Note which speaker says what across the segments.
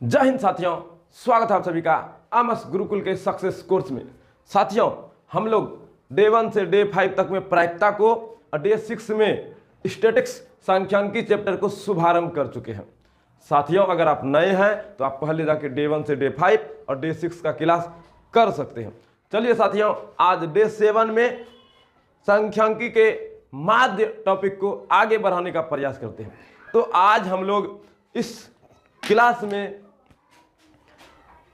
Speaker 1: जय हिंद साथियों, स्वागत है आप सभी का आमस गुरुकुल के सक्सेस कोर्स में। साथियों, हम लोग डे 1 से डे 5 तक में प्रायिकता को और डे 6 में स्टैटिक्स सांख्यिकी चैप्टर को शुभारंभ कर चुके हैं। साथियों, अगर आप नए हैं तो आप पहले जाके डे 1 से डे 5 और डे 6 का क्लास कर सकते हैं। चलिए साथियों, आज डे 7 में सांख्यिकी के माध्य टॉपिक को आगे बढ़ाने का प्रयास करते हैं। तो आज हम लोग इस क्लास में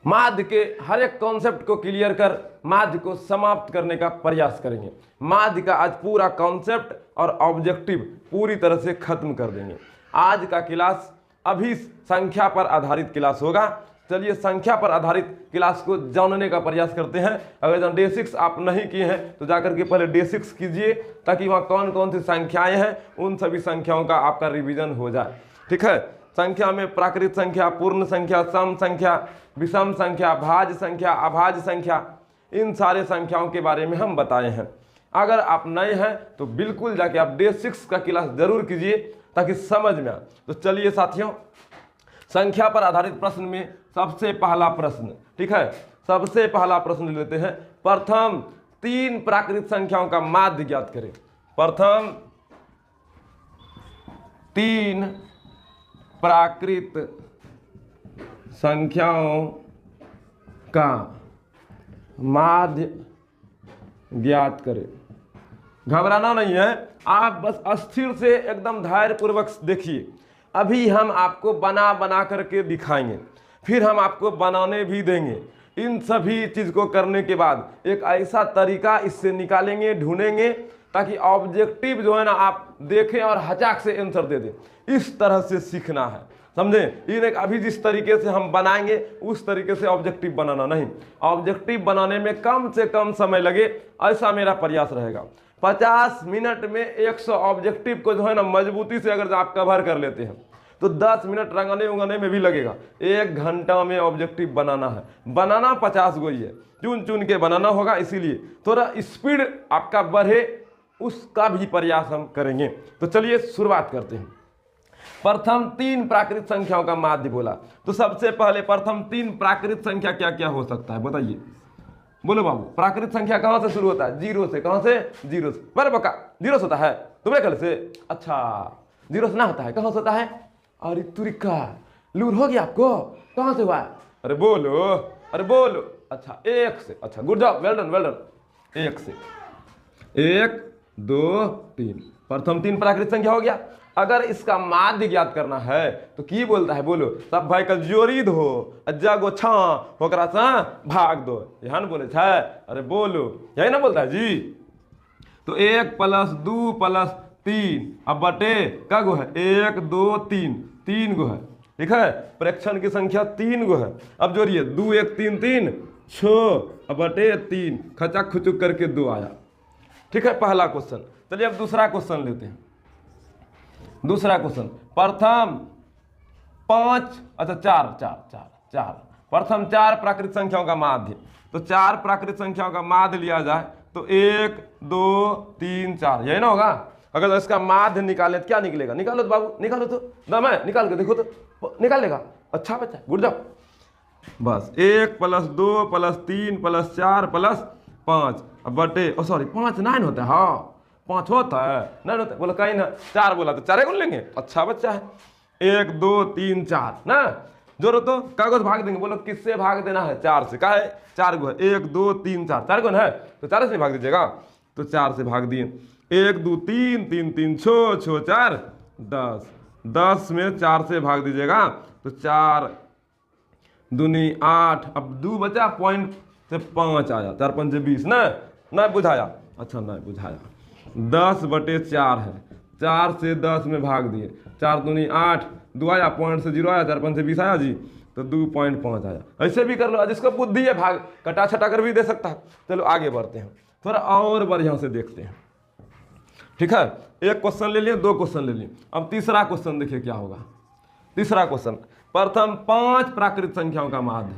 Speaker 1: माध्य के हर एक कॉन्सेप्ट को क्लियर कर माध्य को समाप्त करने का प्रयास करेंगे। माध्य का आज पूरा कॉन्सेप्ट और ऑब्जेक्टिव पूरी तरह से खत्म कर देंगे। आज का क्लास अभी संख्या पर आधारित क्लास होगा। चलिए संख्या पर आधारित क्लास को जानने का प्रयास करते हैं। अगर डे 6 आप नहीं किए हैं तो जाकर के पहले डे 6 कीजिए, ताकि वहाँ कौन कौन सी संख्याएं हैं उन सभी संख्याओं का आपका रिवीजन हो जाए। ठीक है, संख्या में प्राकृत संख्या, पूर्ण संख्या, सम संख्या, विषम संख्या, भाज्य संख्या, अभाज्य संख्या, इन सारे संख्याओं के बारे में हम बताए हैं। अगर आप नए हैं तो बिल्कुल जाके आप डे 6 का क्लास जरूर कीजिए ताकि समझ में आए। तो चलिए साथियों, संख्या पर आधारित प्रश्न में सबसे पहला प्रश्न, ठीक है, सबसे पहला प्रश्न लेते हैं। प्रथम 3 प्राकृत संख्याओं का माध्य ज्ञात करें। प्रथम 3 प्राकृत संख्याओं का माध्य ज्ञात करें। घबराना नहीं है, आप बस अस्थिर से एकदम धैर्यपूर्वक देखिए। अभी हम आपको बना बना करके दिखाएंगे, फिर हम आपको बनाने भी देंगे। इन सभी चीज़ को करने के बाद एक ऐसा तरीका इससे निकालेंगे, ढूंढेंगे, ताकि ऑब्जेक्टिव जो है ना आप देखें और हचाक से आंसर दे दें। इस तरह से सीखना है, समझे। इन अभी जिस तरीके से हम बनाएंगे उस तरीके से ऑब्जेक्टिव बनाना नहीं। ऑब्जेक्टिव बनाने में कम से कम समय लगे, ऐसा मेरा प्रयास रहेगा। 50 मिनट में 100 ऑब्जेक्टिव को जो है ना मजबूती से अगर आप कवर कर लेते हैं तो 10 मिनट रंगाने उंगाने में भी लगेगा। 1 घंटा में ऑब्जेक्टिव बनाना है। बनाना 50 गो ही है, चुन चुन के बनाना होगा, इसीलिए थोड़ा स्पीड आपका बढ़े उसका भी प्रयास हम करेंगे। तो चलिए शुरुआत करते हैं। प्रथम 3 प्राकृत संख्याओं का माध्य बोला, तो सबसे पहले प्रथम 3 प्राकृत संख्या क्या क्या हो सकता है बताइए। बोलो बाबू, प्राकृत संख्या कहां से शुरू होता है? 0 से। कहां से? 0 से। बड़े पक्का 0 से होता है तुम्हें कल से? अच्छा, 0 से ना होता है, कहां से होता है? अरे तुरिका, लूर हो गया आपको। कहां से हुआ? अरे बोलो, अरे बोलो। अच्छा 1 से। अच्छा good job, well done well done. 1 से 1 2 3, प्रथम 3 प्राकृत संख्या हो गया। अगर इसका माध्य ज्ञात करना है तो की बोलता है? बोलो सब भाई का जोड़ी दो, जगो छा होकरा सा भाग दो, यहाँ न बोले छे? अरे बोलो, यही ना बोलता है जी। तो 1 + 2 + 3 अब बटे का गो है? 1 2 3, 3 गो है। ठीक है, प्रेक्षण की संख्या 3 गो है। अब जोड़िए 2 1 3 3 6 अब बटे 3, खचक खुचुक करके 2 आया। ठीक है, पहला क्वेश्चन। चलिए अब दूसरा क्वेश्चन लेते हैं। दूसरा क्वेश्चन, प्रथम 5 अच्छा 4 प्रथम 4 प्राकृत संख्याओं का माध्य। तो 4 प्राकृत संख्याओं का माध्य लिया जाए तो 1 2 3 4, यही ना होगा। अगर इसका माध्य निकाले तो क्या निकलेगा? निकालो तो बाबू, निकालो तो, दम है, निकाल के देखो तो निकालेगा। अच्छा बच्चा, गुड जॉब। बस 1 + 2 + 3 + 4 + 5 अब बटे, ओ सॉरी 5 9 होता है। हाँ 5 होता है, 9 होता है। बोला कहीं ना 4 बोला तो 4 गुण लेंगे। अच्छा बच्चा है। 1 2 3 4 ना, जोड़ो तो कागज भाग देंगे। बोलो किससे भाग देना है? 4 से। का है? 4 गो है। 1 2 3 4, 4 गुण है तो 4 से भाग दीजिएगा। तो 4 से भाग दिए। 1 2 3 3 3 6 6 4 10, 10 में 4 से भाग दीजिएगा तो 4 दूनी 8, अब 2 बचा, पॉइंट से 5 आया, 4 5 20 ना बुझाया? अच्छा ना बुझाया। 10 बटे 4 है, 4 से 10 में भाग दिए, 4 दूनी 8, 2 आया, पॉइंट से 0 आया, 4 5 से 20 आया जी, तो 2.5 आया। ऐसे भी कर लो, जिसको बुद्धि है भाग कटा छटा कर भी दे सकता है। चलो आगे बढ़ते हैं, थोड़ा और बढ़िया से देखते हैं। ठीक है, एक क्वेश्चन ले लिए, 2 क्वेश्चन ले लिए। अब तीसरा क्वेश्चन देखिए क्या होगा। तीसरा क्वेश्चन, प्रथम 5 प्राकृत संख्याओं का माध्य।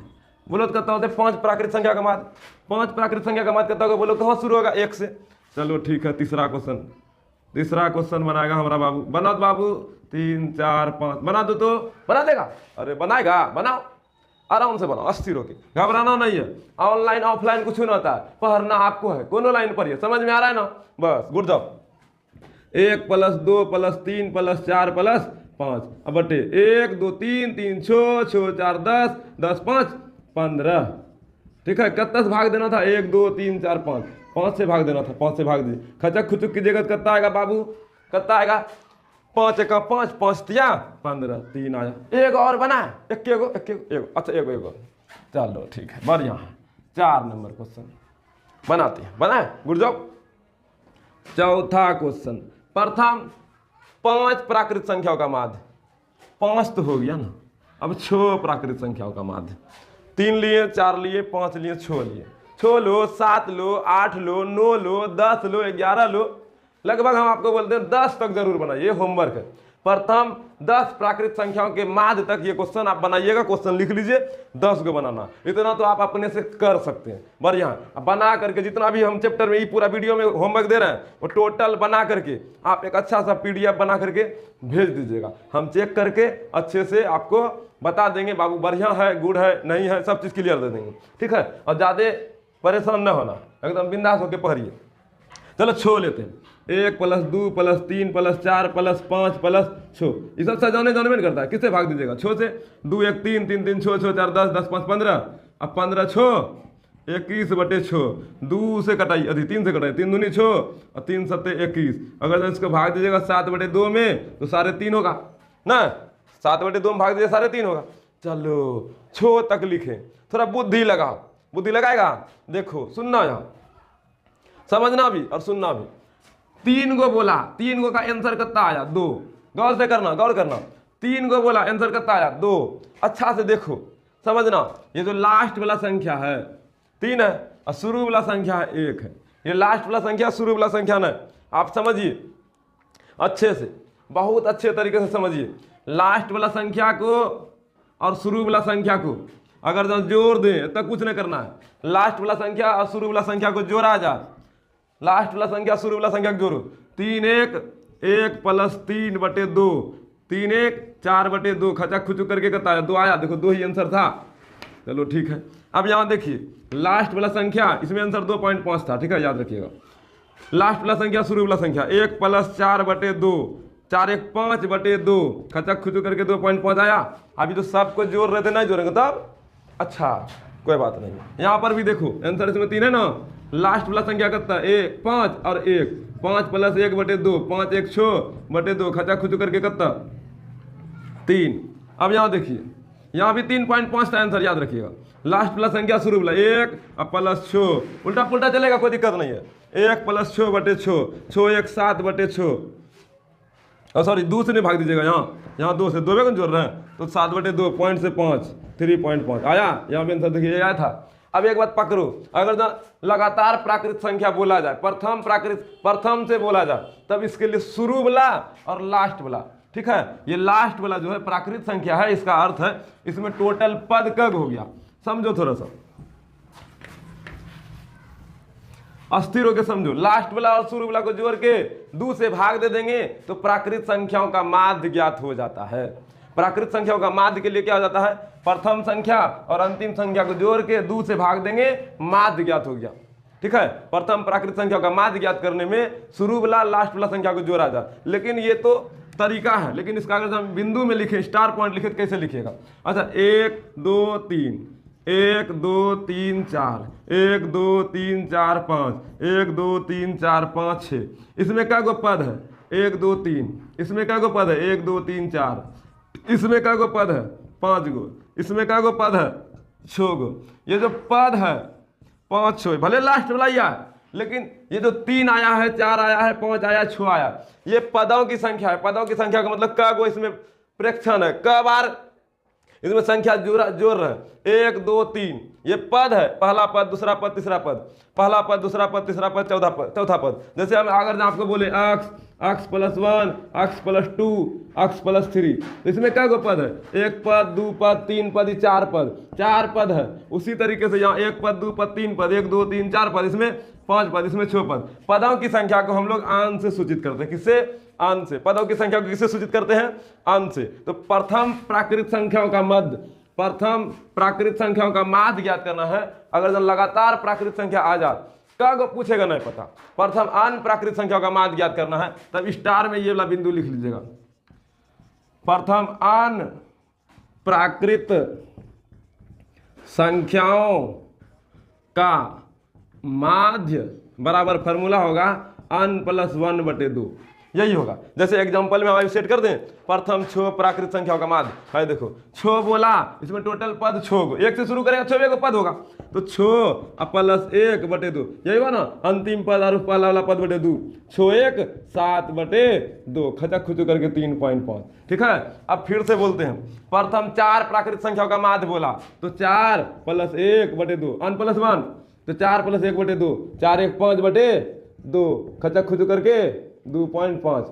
Speaker 1: बोलो तो कहता होता है 5 प्राकृत संख्या का माध्य। 5 प्राकृत संख्या का माध्य कहता होगा, बोलो कहाँ शुरू होगा? 1 से। चलो ठीक है, तीसरा क्वेश्चन बनाएगा हमारा बाबू। बना दो बाबू, 3 4 5 बना दो तो बना देगा। अरे बनाएगा, बनाओ। आराम से बनाओ, अस्थिर होके, घबराना नहीं है। ऑनलाइन ऑफलाइन कुछ नहीं होता है, पढ़ना आपको है, कोनो लाइन पढ़िए, समझ में आ रहा है ना, बस गुड जॉब। 1 + 2 + 3 + 4 + 5 अब बटे 1 2 3 3 6 6 4 10 10 5 15। ठीक है, कितना से भाग देना था? 1 2 3 4 5, 5 से भाग देना था, 5 से भाग दीजिए। खचक खुचुक कीजिएगा तो कितना आएगा बाबू? कितना आएगा? 5 × 5 5 तिया 15, 3 आया। एक और बना, एक अच्छा एक चलो ठीक है, बढ़िया है। 4 नंबर क्वेश्चन बनाते हैं, बनाए, गुड जॉब। चौथा क्वेश्चन, प्रथम 5 प्राकृत संख्याओं का माध्य, 5 तो हो गया ना, अब 6 प्राकृत संख्याओं का माध्य। 3 लिए, 4 लिए, 5 लिए, 6 लिए। 6 लो, 7 लो, 8 लो, 9 लो, 10 लो, 11 लो, लगभग हम आपको बोलते हैं 10 तक जरूर बनाइए, होमवर्क है। प्रथम 10 प्राकृत संख्याओं के माध्य तक ये क्वेश्चन आप बनाइएगा, क्वेश्चन लिख लीजिए, 10 को बनाना, इतना तो आप अपने से कर सकते हैं। बढ़िया, बना करके जितना भी हम चैप्टर में, ये पूरा वीडियो में होमवर्क दे रहे हैं, वो टोटल बना करके आप एक अच्छा सा PDF बना करके भेज दीजिएगा, हम चेक करके अच्छे से आपको बता देंगे बाबू बढ़िया है, गुड है, नहीं है, सब चीज़ क्लियर दे देंगे। ठीक है, और ज़्यादा परेशान न होना, एकदम बिंदास होकर पढ़िए। चलो 6 लेते हैं, 1 + 2 + 3 + 4 + 5 + 6, ये सब सजाने जाने में करता है। किससे भाग दीजिएगा? 6 से। 2 1 3 3 3 6 6 4 10 10 5 15, अब 15 6 21/6, 2 से कटाई, अभी 3 से कटाई, 3 दूनी 6 और 3 7 21। अगर इसको भाग दीजिएगा 7/2 में तो 3.5 होगा ना, 7/2 में भाग दीजिए 3.5 होगा। चलो 6 तक लिखें, थोड़ा बुद्धि लगाओ, बुद्धि लगाएगा। देखो सुनना, यहाँ समझना भी और सुनना भी। 3 को बोला, 3 को का आंसर कितना आया? 2। गौर से करना, गौर करना। 3 को बोला, आंसर कितना आया? 2। अच्छा से देखो, समझना, ये जो लास्ट वाला संख्या है 3 है और शुरू वाला संख्या है 1 है। ये लास्ट वाला संख्या, शुरू वाला संख्या नहीं, आप समझिए अच्छे से, बहुत अच्छे तरीके से समझिए। लास्ट वाला संख्या को और शुरू वाला संख्या को अगर जब जोड़ दें तो कुछ नहीं करना है, लास्ट वाला संख्या और शुरू वाला संख्या को जोड़ा जाए, लास्ट वाला संख्या शुरू वाला संख्या को जोड़ो। 3 1 1 + 3/2, 3 1 4/2, खचा खुचुक करके कहता है 2 आया। देखो 2 ही आंसर था, चलो ठीक है। अब यहाँ देखिए लास्ट वाला संख्या, इसमें आंसर 2.5 था, ठीक है, याद रखिएगा। लास्ट वाला संख्या, शुरू वाला संख्या, 1 + 4/2, 4 1 5/2, खचक खुचुक करके 2.5 आया। अभी तो सबको जोड़ रहे थे, नहीं जोड़ेंगे तब, अच्छा कोई बात नहीं। यहाँ पर भी देखो आंसर इसमें 3 है ना, लास्ट वाला संख्या कितना? 1 5 और 1, 5 + 1/2, 5 1 6/2, खचा खुचुक करके कितना? 3। अब यहाँ देखिए, यहाँ भी 3.5 था आंसर, याद रखिएगा। लास्ट वाला संख्या, शुरू वाला 1 और +6, उल्टा पुल्टा चलेगा, कोई दिक्कत नहीं है। 1 + 6/6, 6 1 7/6, और सॉरी 2 से नहीं भाग दीजिएगा, यहाँ 2 से, 2 में कौन जोड़ रहे हैं, तो 7/2 पॉइंट से 5, 3.5 आया। यहाँ पे आंसर देखिए आया था। अब एक बात पकड़ो, अगर लगातार प्राकृत संख्या बोला जाए, प्रथम से बोला जाए, तब इसके लिए शुरू वाला और लास्ट वाला, ठीक है, ये लास्ट वाला जो है प्राकृत संख्या है, इसका अर्थ है इसमें टोटल पद कग हो गया। समझो थोड़ा सा, अस्थिर होकर समझो। लास्ट वाला और शुरू वाला को जोड़ के 2 से भाग दे देंगे तो प्राकृत संख्याओं का माध्य ज्ञात हो जाता है। प्राकृत संख्याओं का माध्य के लिए क्या हो जाता है? प्रथम संख्या और अंतिम संख्या को जोड़ के 2 से भाग देंगे, माध्य ज्ञात हो गया। ठीक है, प्रथम प्राकृत संख्या का माध्य ज्ञात करने में शुरू वाला लास्ट वाला संख्या को जोड़ा जाए। लेकिन ये तो तरीका है, लेकिन इसका अगर हम बिंदु में लिखे, स्टार पॉइंट लिखे तो कैसे लिखेगा? अच्छा 1 2 3, 1 2 3 4, 1 2 3 4 5, 1 2 3 4 5 6। इसमें क्या गो पद है? 1 2 3। इसमें क्या गो पद है? 1 2 3 4। इसमें क्या गो पद है? 5 गो। इसमें क्या गो पद है? 6 गो। ये जो पद है 5 6, भले लास्ट वाला ही है, लेकिन ये जो 3 आया है, 4 आया है, 5 आया, 6 आया, ये पदों की संख्या है। पदों की संख्या का मतलब क गो इसमें प्रेक्षण है, क बार इसमें संख्या जोड़ रहे हैं। 1 2 3 ये पद है, पहला पद, दूसरा पद, तीसरा पद, पहला पद, दूसरा पद, तीसरा पद, चौथा पद। जैसे हम अगर आपको बोले x +1, x +2, x +3, तो इसमें क्या गो पद है? 1 पद, 2 पद, 3 पद, 4 पद है। उसी तरीके से यहाँ 1 पद, 2 पद, 3 पद, 1 2 3 4 पद, इसमें 5 पद, इसमें 6 पद। पदों की संख्या को हम लोग आन से सूचित करते हैं। किससे? आन से। पदों की संख्या को किससे सूचित करते हैं? आन से। तो प्रथम प्राकृत संख्याओं का मध्य प्रथम प्राकृत संख्याओं का माध्य ज्ञात करना है। अगर जब लगातार प्राकृत संख्या आ जाए कब पूछेगा नहीं पता, प्रथम अन्य प्राकृत संख्याओं का माध्य ज्ञात करना है, तब स्टार में ये वाला बिंदु लिख लीजिएगा। प्रथम अन्य प्राकृत संख्याओं का माध्य बराबर फॉर्मूला होगा n + 1/2, यही होगा। जैसे एग्जांपल में हमारे सेट कर दें, प्रथम छो प्राकृत संख्याओं का माध्य है, देखो छो बोला, इसमें टोटल पद छो गो, एक से शुरू करेगा, छो एक पद होगा, तो छो + 1/2, यही हुआ ना, अंतिम पद और पहला वाला पद बटे 2, छो 1 7/2, खचक खुचू करके 3.5, ठीक है। अब फिर से बोलते हैं, प्रथम 4 प्राकृत संख्याओं का माध्य बोला, तो 4 + 1/2, n + 1, तो 4 + 1/2, 4 1 5/2, खचक खुचू करके 2.5।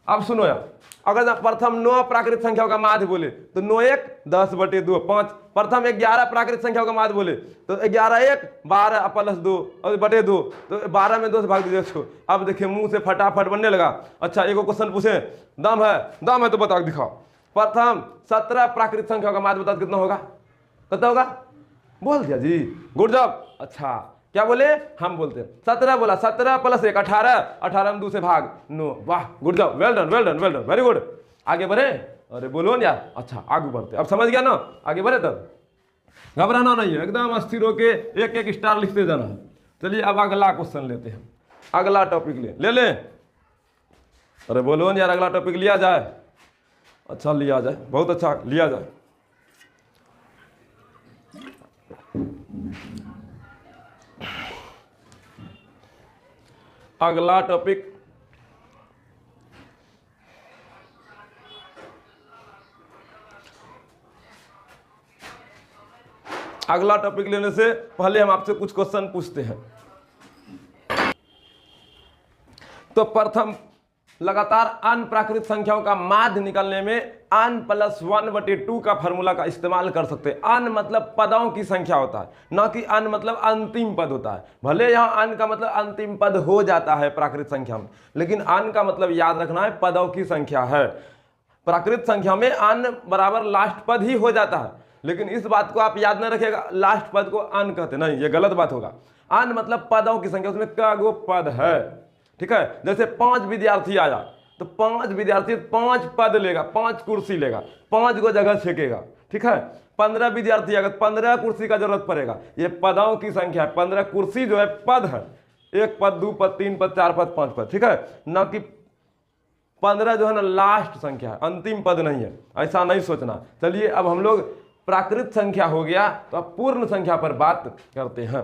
Speaker 1: अब सुनो यार, अगर प्रथम 9 प्राकृत संख्याओं का माध्य बोले तो 9 1 10/2, 5। प्रथम 11 प्राकृत संख्याओं का माध्य बोले तो 11 1 12 + 2 और बटे 2, तो 12 में 2 से भाग दीजिए छो। अब देखिए मुंह से फटाफट बनने लगा। अच्छा एक क्वेश्चन पूछे, दम है तो बता दिखाओ। प्रथम 17 प्राकृत संख्याओं का माध्य बता कितना होगा, कितना होगा, बोल दिया जी, गुड जॉब। अच्छा क्या बोले, हम बोलते हैं 17 बोला, 17 + 1 18, 18 में 2 से भाग 9, वाह good job, well done well done well done, very good. आगे बढ़े, अरे बोलो ना यार, अच्छा आगे बढ़ते, अब समझ गया ना, आगे बढ़े, तब घबराना नहीं है, एकदम अस्थिर होके एक एक स्टार लिखते जाना है। चलिए अब अगला क्वेश्चन लेते हैं, अगला टॉपिक ले ले, अरे बोलो ना यार, अगला टॉपिक लिया जाए, अच्छा लिया जाए, बहुत अच्छा लिया जाए। अगला टॉपिक लेने से पहले हम आपसे कुछ क्वेश्चन पूछते हैं। तो प्रथम लगातार अन्य प्राकृत संख्याओं का माध्य निकालने में n + 1/2 का फॉर्मूला का इस्तेमाल कर सकते हैं। n मतलब पदों की संख्या होता है, न कि n मतलब अंतिम पद होता है। भले यहाँ n का मतलब अंतिम पद हो जाता है प्राकृत संख्या में, लेकिन n का मतलब याद रखना है पदों की संख्या है। प्राकृत संख्या में n बराबर लास्ट पद ही हो जाता है, लेकिन इस बात को आप याद न रखिएगा लास्ट पद को n कहते, नहीं ये गलत बात होगा। n मतलब पदों की संख्या, उसमें क गो पद है, ठीक है। जैसे 5 विद्यार्थी आया तो 5 विद्यार्थी 5 पद लेगा, 5 कुर्सी लेगा, 5 गो जगह छेकेगा, ठीक है। 15 विद्यार्थी अगर 15 कुर्सी का जरूरत पड़ेगा, ये पदों की संख्या है। 15 कुर्सी जो है पद है, 1 पद 2 पद 3 पद 4 पद 5 पद, ठीक है, न कि 15 जो है ना लास्ट संख्या है, अंतिम पद नहीं है, ऐसा नहीं सोचना। चलिए अब हम लोग प्राकृत संख्या हो गया, तो अब पूर्ण संख्या पर बात करते हैं।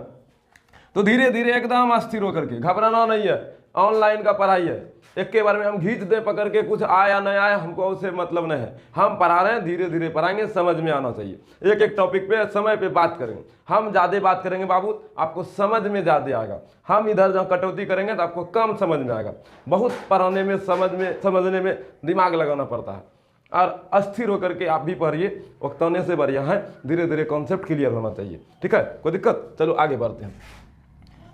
Speaker 1: तो धीरे धीरे एकदम अस्थिर होकर के, घबराना नहीं है, ऑनलाइन का पढ़ाई है, एक के बारे में हम खींच दे पकड़ के, कुछ आया नहीं आया हमको उससे मतलब नहीं है। हम पढ़ा रहे हैं, धीरे धीरे पढ़ाएंगे, समझ में आना चाहिए। एक एक टॉपिक पे समय पे बात करेंगे, हम ज़्यादा बात करेंगे बाबू, आपको समझ में ज़्यादा आएगा। हम इधर जहाँ कटौती करेंगे तो आपको कम समझ में आएगा। बहुत पढ़ाने में समझने में दिमाग लगाना पड़ता है, और अस्थिर होकर के आप भी पढ़िए, उकताने से बढ़िया है, धीरे धीरे कॉन्सेप्ट क्लियर होना चाहिए, ठीक है, कोई दिक्कत। चलो आगे बढ़ते हैं।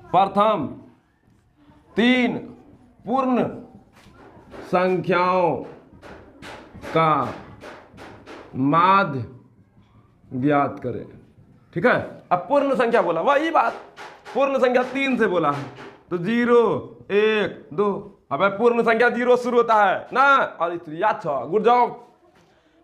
Speaker 1: प्रथम 3 पूर्ण संख्याओं का माध्य ज्ञात करें, ठीक है। अब पूर्ण संख्या बोला, वही बात, पूर्ण संख्या 3 से बोला है, तो 0 1 2, अब पूर्ण संख्या 0 शुरू होता है ना, और याद था, गुड जॉब।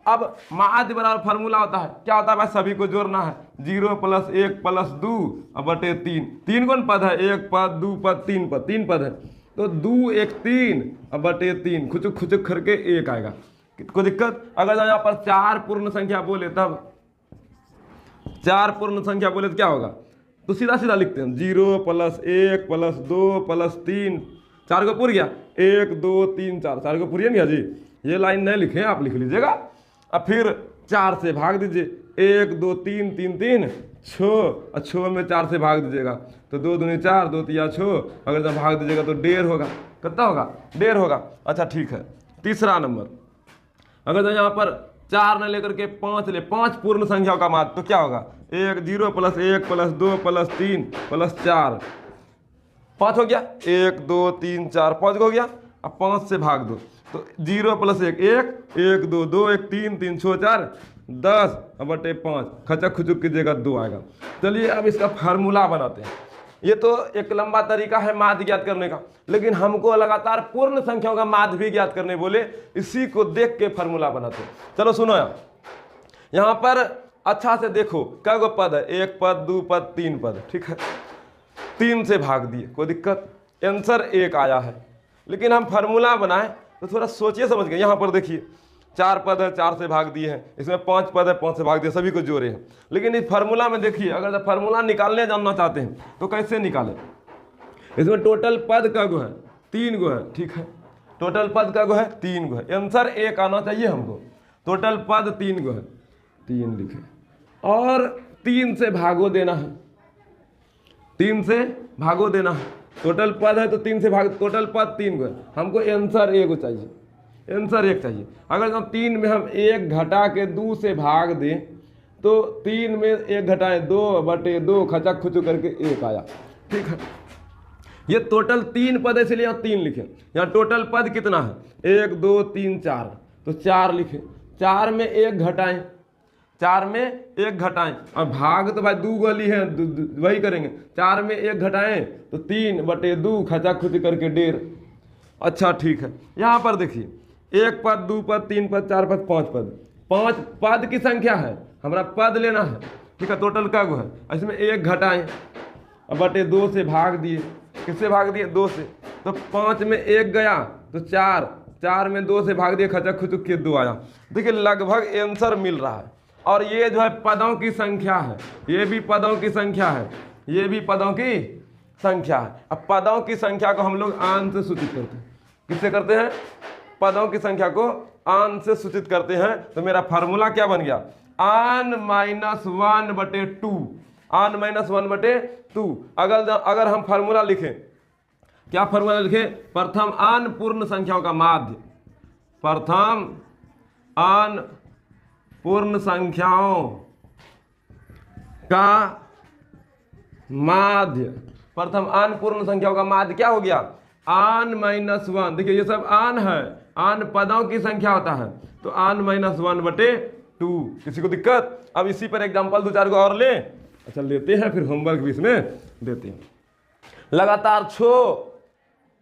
Speaker 1: अब माध्य बराबर फार्मूला होता है, क्या होता है भाई, सभी को जोड़ना है, 0 + 1 + 2 बटे 3, 3 कौन पद है, 1 पद 2 पद 3 पद, 3 पद है, तो 2 1 3 बटे 3, खुचुक खुचुक करके 1 आएगा, कोई दिक्कत। अगर यहाँ पर 4 पूर्ण संख्या बोले, तब 4 पूर्ण संख्या बोले तो क्या होगा, तो सीधा सीधा लिखते हैं, 0 + 1 + 2 + 3, 4 को पूर गया, 1 2 3 4, 4 को पूरिए ना जी, ये लाइन नहीं लिखे आप लिख लीजिएगा। अब फिर 4 से भाग दीजिए, 1 2 3 3 3 6, और 6 में 4 से भाग दीजिएगा, तो 2 दूनी 4 2 तिया 6, अगर जब भाग दीजिएगा तो 1.5 होगा, कितना होगा, 1.5 होगा। अच्छा ठीक है, तीसरा नंबर, अगर तो यहाँ पर 4 न लेकर के 5 ले, 5 पूर्ण संख्याओं का माध्य, तो क्या होगा, 1 0 + 1 + 2 + 3 + 4, 5 हो गया, 1 2 3 4 5 हो गया। अब 5 से भाग दो, तो 0 + 1 1 1 2 2 1 3 3 6 4, 10/5 खचक खुचुक कीजिएगा 2 आएगा। चलिए अब इसका फार्मूला बनाते हैं। ये तो एक लंबा तरीका है माध्य ज्ञात करने का, लेकिन हमको लगातार पूर्ण संख्याओं का माध्य भी ज्ञात करने बोले, इसी को देख के फार्मूला बनाते हैं। चलो सुनो यहाँ पर अच्छा से देखो क्या गो पद है, 1 पद 2 पद 3 पद, ठीक है। 3 से भाग दिए, कोई दिक्कत, आंसर 1 आया है। लेकिन हम फार्मूला बनाए तो थोड़ा सोचिए समझ गए। यहाँ पर देखिए 4 पद है, 4 से भाग दिए हैं, इसमें 5 पद है, 5 से भाग दिए, सभी को जोड़े हैं। लेकिन इस फार्मूला में देखिए, अगर फार्मूला निकालने जानना चाहते हैं तो कैसे निकालें। इसमें टोटल पद का गो है 3 गो है, ठीक है। टोटल पद का गो है 3 गो है, आंसर 1 आना चाहिए हमको। टोटल पद 3 गो है, 3 लिखे और 3 से भागो देना है, 3 से भागो देना है। टोटल पद है तो 3 से भाग, टोटल पद 3 गो है, हमको आंसर 1 चाहिए, आंसर 1 चाहिए। अगर हम 3 में हम 1 घटा के 2 से भाग दें तो 3 में 1 घटाएं 2/2 खचक खुचुक करके 1 आया, ठीक है। ये टोटल 3 पद है, इसलिए यहाँ 3 लिखे। यहाँ टोटल पद कितना है, 1 2 3 4, तो 4 लिखे। 4 में 1 घटाएं, 4 में 1 घटाएं, और भाग तो भाई 2 गली है, वही करेंगे। 4 में 1 घटाएं तो 3/2 खचा खुची करके 1.5। अच्छा ठीक है, यहाँ पर देखिए 1 पद 2 पद 3 पद 4 पद 5 पद, 5 पद की संख्या है, हमारा पद लेना है, ठीक है। टोटल का गो है, इसमें 1 घटाएं और बटे 2 से भाग दिए, किससे भाग दिए, 2 से, तो 5 में 1 गया तो 4, 4 में 2 से भाग दिए, खचक खुचुक के 2 आया। देखिए लगभग आंसर मिल रहा है। और ये जो है पदों की संख्या है, ये भी पदों की संख्या है, ये भी पदों की संख्या है। अब पदों की संख्या को हम लोग आन से सूचित करते हैं, किससे करते हैं, पदों की संख्या को आन से सूचित करते हैं। तो मेरा फार्मूला क्या बन गया, आन -1/2, आन -1/2। अगर हम फार्मूला लिखें, क्या फार्मूला लिखें, प्रथम आन पूर्ण संख्याओं का माध्य, प्रथम आन पूर्ण संख्याओं का माध्य, प्रथम आन पूर्ण संख्याओं का माध्य क्या हो गया, आन -1। देखिए ये सब आन है, आन पदों की संख्या होता है, तो आन -1/2। किसी को दिक्कत। अब इसी पर एग्जांपल 2-4 को और ले, अच्छा लेते हैं, फिर होमवर्क भी इसमें देते हैं। लगातार 6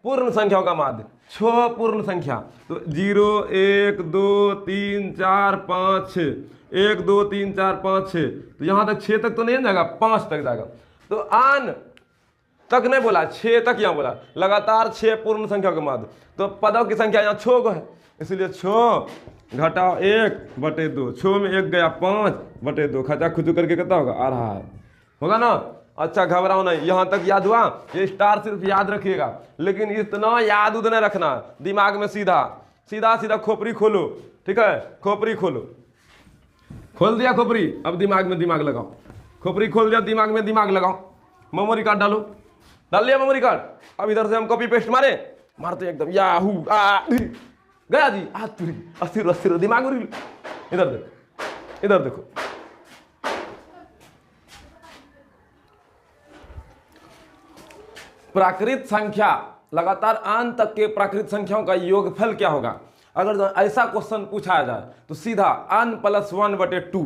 Speaker 1: पूर्ण संख्याओं का माध्य, 6 पूर्ण संख्या, तो 0 1 2 3 4 5 6, 1 2 3 4 5 6, तो यहाँ तक 6 तक तो नहीं जाएगा, 5 तक जाएगा। तो आन तक नहीं बोला, 6 तक यहाँ बोला, लगातार 6 पूर्ण संख्या का माध्य। तो पदों की संख्या यहाँ 6 को है, इसलिए 6 घटाओ 1/2, 6 में 1 गया 5/2, खचा खुचू करके कितना होगा, आ रहा है, होगा ना। अच्छा घबराओ नहीं, यहाँ तक याद हुआ। ये स्टार सिर्फ याद रखिएगा, लेकिन इतना याद उतना रखना, दिमाग में सीधा सीधा सीधा खोपड़ी खोलो, ठीक है। खोपड़ी खोलो, खोल दिया खोपड़ी, अब दिमाग में दिमाग लगाओ। खोपड़ी खोल दिया, दिमाग में दिमाग लगाओ। मेमोरी कार्ड डालो, डाल लिया मेमोरी कार्ड। अब इधर से हम कॉपी पेस्ट मारते एकदम, याहू गया जी, अस्थिर अस्थिर दिमाग। इधर देखो, इधर देखो, प्राकृत संख्या, लगातार आन तक के प्राकृत संख्याओं का योगफल क्या होगा। अगर ऐसा क्वेश्चन पूछा जाए तो सीधा आन +1/2,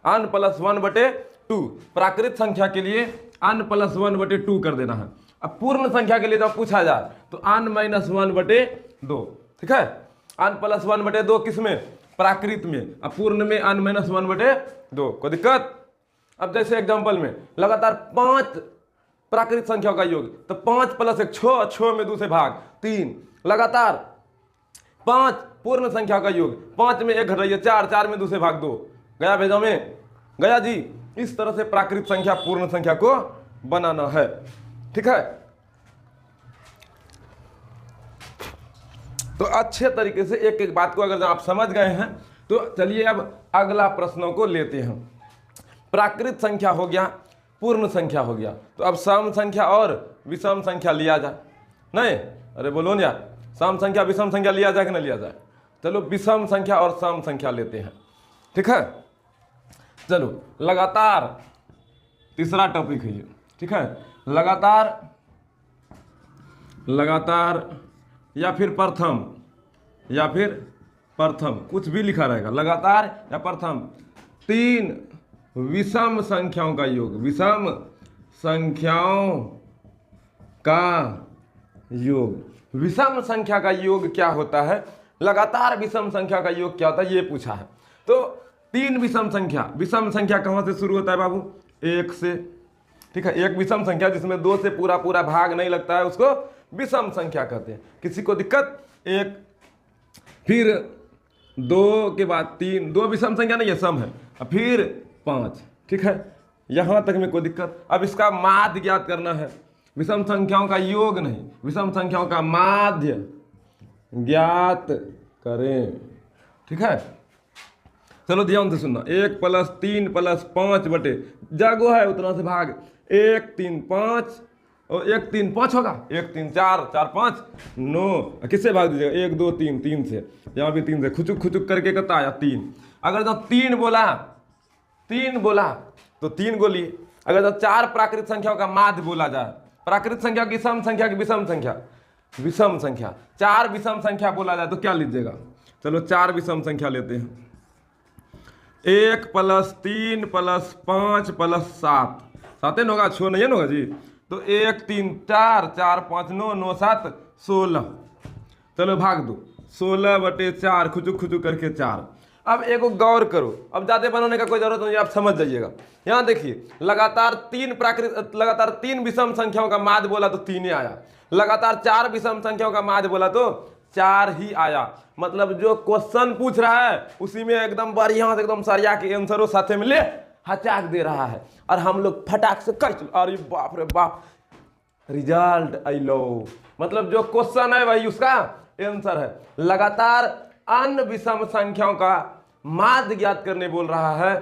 Speaker 1: आन +1/2। प्राकृत संख्या के लिए आन +1/2 कर देना है। अब पूर्ण संख्या के लिए जब पूछा जाए तो आन -1/2, ठीक है। आन +1/2 किस में, प्राकृत में, अब पूर्ण में आन -1/2, कोई दिक्कत। अब जैसे एग्जांपल में लगातार 5 प्राकृत संख्याओं का योग, तो 5 + 1 6, 6 में 2 से भाग 3, लगातार 5 पूर्ण संख्या का योग, 5 में 1 घटाइए 4, 4 में 2 से भाग 2, गया भेजा में, गया जी। इस तरह से प्राकृत संख्या पूर्ण संख्या को बनाना है, ठीक है। तो अच्छे तरीके से एक एक बात को अगर आप समझ गए हैं तो चलिए अब अगला प्रश्नों को लेते हैं। प्राकृत संख्या हो गया, पूर्ण संख्या हो गया, तो अब सम संख्या और विषम संख्या लिया जाए। नहीं, अरे बोलो ना यार, सम संख्या विषम संख्या लिया जाए कि नहीं लिया जाए। चलो विषम संख्या और सम संख्या लेते हैं, ठीक है। चलो लगातार, तीसरा टॉपिक है ये, ठीक है। लगातार, लगातार या फिर प्रथम, या फिर प्रथम, कुछ भी लिखा रहेगा, लगातार या प्रथम तीन विषम संख्याओं का योग, विषम संख्याओं का योग। विषम संख्या का योग क्या होता है, लगातार विषम संख्या का योग क्या होता है, ये पूछा है। तो तीन विषम संख्या कहाँ से शुरू होता है बाबू, एक से, ठीक है। एक विषम संख्या जिसमें दो से पूरा पूरा भाग नहीं लगता है उसको विषम संख्या कहते हैं। किसी को दिक्कत, एक फिर दो के बाद तीन, दो विषम संख्या नहीं है, सम है, और फिर पाँच, ठीक है। यहाँ तक में कोई दिक्कत। अब इसका माध्य ज्ञात करना है, विषम संख्याओं का योग नहीं, विषम संख्याओं का माध्य ज्ञात करें, ठीक है। चलो ध्यान से सुनना, 1 + 3 + 5 बटे जागो है उतना से भाग, 1 3 5 और 1 3 5 होगा, 1 3 4 4 5 9, किससे भाग दीजिएगा, 1 2 3 3 से, यहाँ भी 3 से खुचुक खुचुक करके कितना आया 3। अगर जो 3 बोला तो 3 गोलिए। अगर जो 4 प्राकृत संख्याओं का माध्य बोला जाए, प्राकृत संख्या की सम संख्या की विषम संख्या 4 विषम संख्या बोला जाए तो क्या लीजिएगा। चलो 4 विषम संख्या लेते हैं, 1 + 3 + 5 + 7, 7 होगा, 6 नहीं होगा जी। तो 1 3 4 4 5 9 9 7 16। चलो भाग दो, 16 बटे 4 खुचुक खुचुक करके 4। अब एक गौर करो, अब ज़्यादा बनाने का कोई जरूरत नहीं, आप समझ जाइएगा। यहाँ देखिए, लगातार 3 विषम संख्याओं का माध्य बोला तो 3 ही आया, लगातार 4 विषम संख्याओं का माध्य बोला तो 4 ही आया। मतलब जो क्वेश्चन पूछ रहा है उसी में एकदम बढ़िया से एकदम सरिया के आंसरों साथे में ले हचाक दे रहा है, और हम लोग फटाक से कर, अरे बाप रे बाप, रिजल्ट अलो। मतलब जो क्वेश्चन है वही उसका आंसर है। लगातार अन्य विषम संख्याओं का माध्य ज्ञात करने बोल रहा है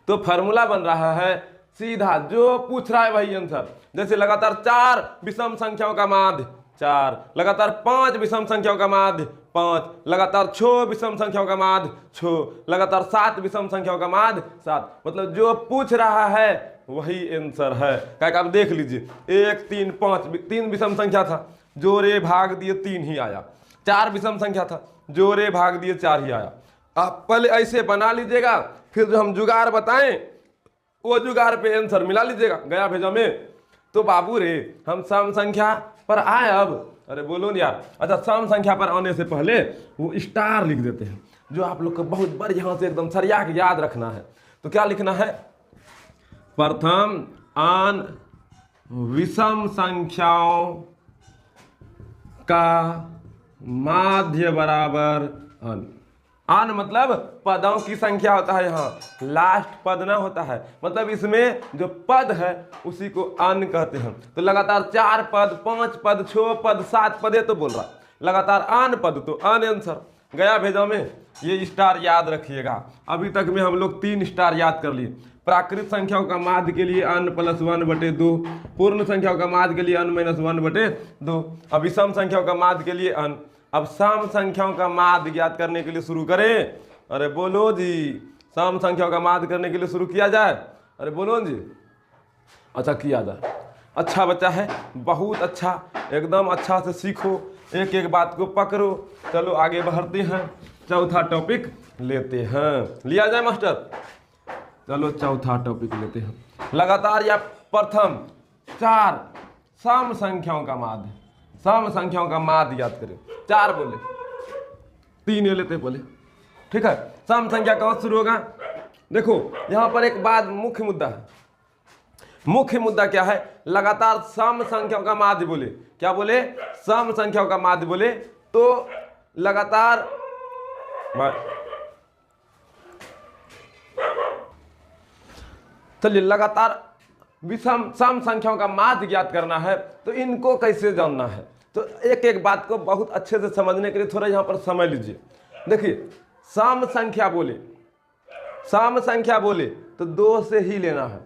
Speaker 1: तो फॉर्मूला बन रहा है सीधा, जो पूछ रहा है वही आंसर। जैसे लगातार 4 विषम संख्याओं का माध्य 4, लगातार 5 विषम संख्याओं का माध्य 5, लगातार 6 विषम संख्याओं का माध्य 6, लगातार 7 विषम संख्याओं का माध्य 7। मतलब जो पूछ रहा है वही आंसर है। क्या आप देख लीजिए, 1 3 5, 3 विषम संख्या था, जोड़े भाग दिए 3 ही आया। 4 विषम संख्या था, जोड़े भाग दिए 4 ही आया। आप पहले ऐसे बना लीजिएगा, फिर जो हम जुगाड़ बताएं वो जुगाड़ पे आंसर मिला लीजिएगा गया भेजा में। तो बाबू रे, हम सम संख्या पर आए अब, अरे बोलो ना यार। अच्छा, सम संख्या पर आने से पहले वो स्टार लिख देते हैं, जो आप लोग को बहुत बढ़िया से एकदम सरिया के याद रखना है। तो क्या लिखना है, प्रथम आन विषम संख्याओं का माध्य बराबर अन। अन मतलब पदों की संख्या होता है, यहाँ लास्ट पद ना होता है, मतलब इसमें जो पद है उसी को अन कहते हैं। तो लगातार 4 पद, 5 पद, 6 पद, 7 पद, ये तो बोल रहा, लगातार अन पद तो अन आंसर गया भेजा में। ये स्टार याद रखिएगा। अभी तक में हम लोग 3 स्टार याद कर लिए। प्राकृत संख्याओं का माध्य के लिए n + 1/2, पूर्ण संख्याओं का माध्य के लिए n - 1/2, अब विषम संख्याओं का माध्य के लिए n। अब सम संख्याओं का माध्य ज्ञात करने के लिए शुरू करें। अरे बोलो जी, सम संख्याओं का माध्य करने के लिए शुरू किया जाए, अरे बोलो जी। अच्छा किया जाए, अच्छा बच्चा है, बहुत अच्छा, एकदम अच्छा से सीखो, एक एक बात को पकड़ो। चलो आगे बढ़ते हैं, चौथा टॉपिक लेते हैं। लिया जाए मास्टर, चलो चौथा टॉपिक लेते हैं। लगातार या प्रथम 4 सम संख्याओं का माध्य, सम संख्याओं का माध्य याद करें। 4 बोले, 3 ये लेते पहले, ठीक है। सम संख्या कहाँ शुरू होगा, देखो यहाँ पर एक बात मुख्य मुद्दा है। मुख्य मुद्दा क्या है, लगातार सम संख्याओं का माध्य बोले, क्या बोले, सम संख्याओं का माध्य बोले तो लगातार चलिए लगातार विषम सम संख्याओं का माध्य ज्ञात करना है तो इनको कैसे जानना है। तो एक एक बात को बहुत अच्छे से समझने के लिए थोड़ा यहाँ पर समझ लीजिए। देखिए, सम संख्या बोले, सम संख्या बोले तो 2 से ही लेना है,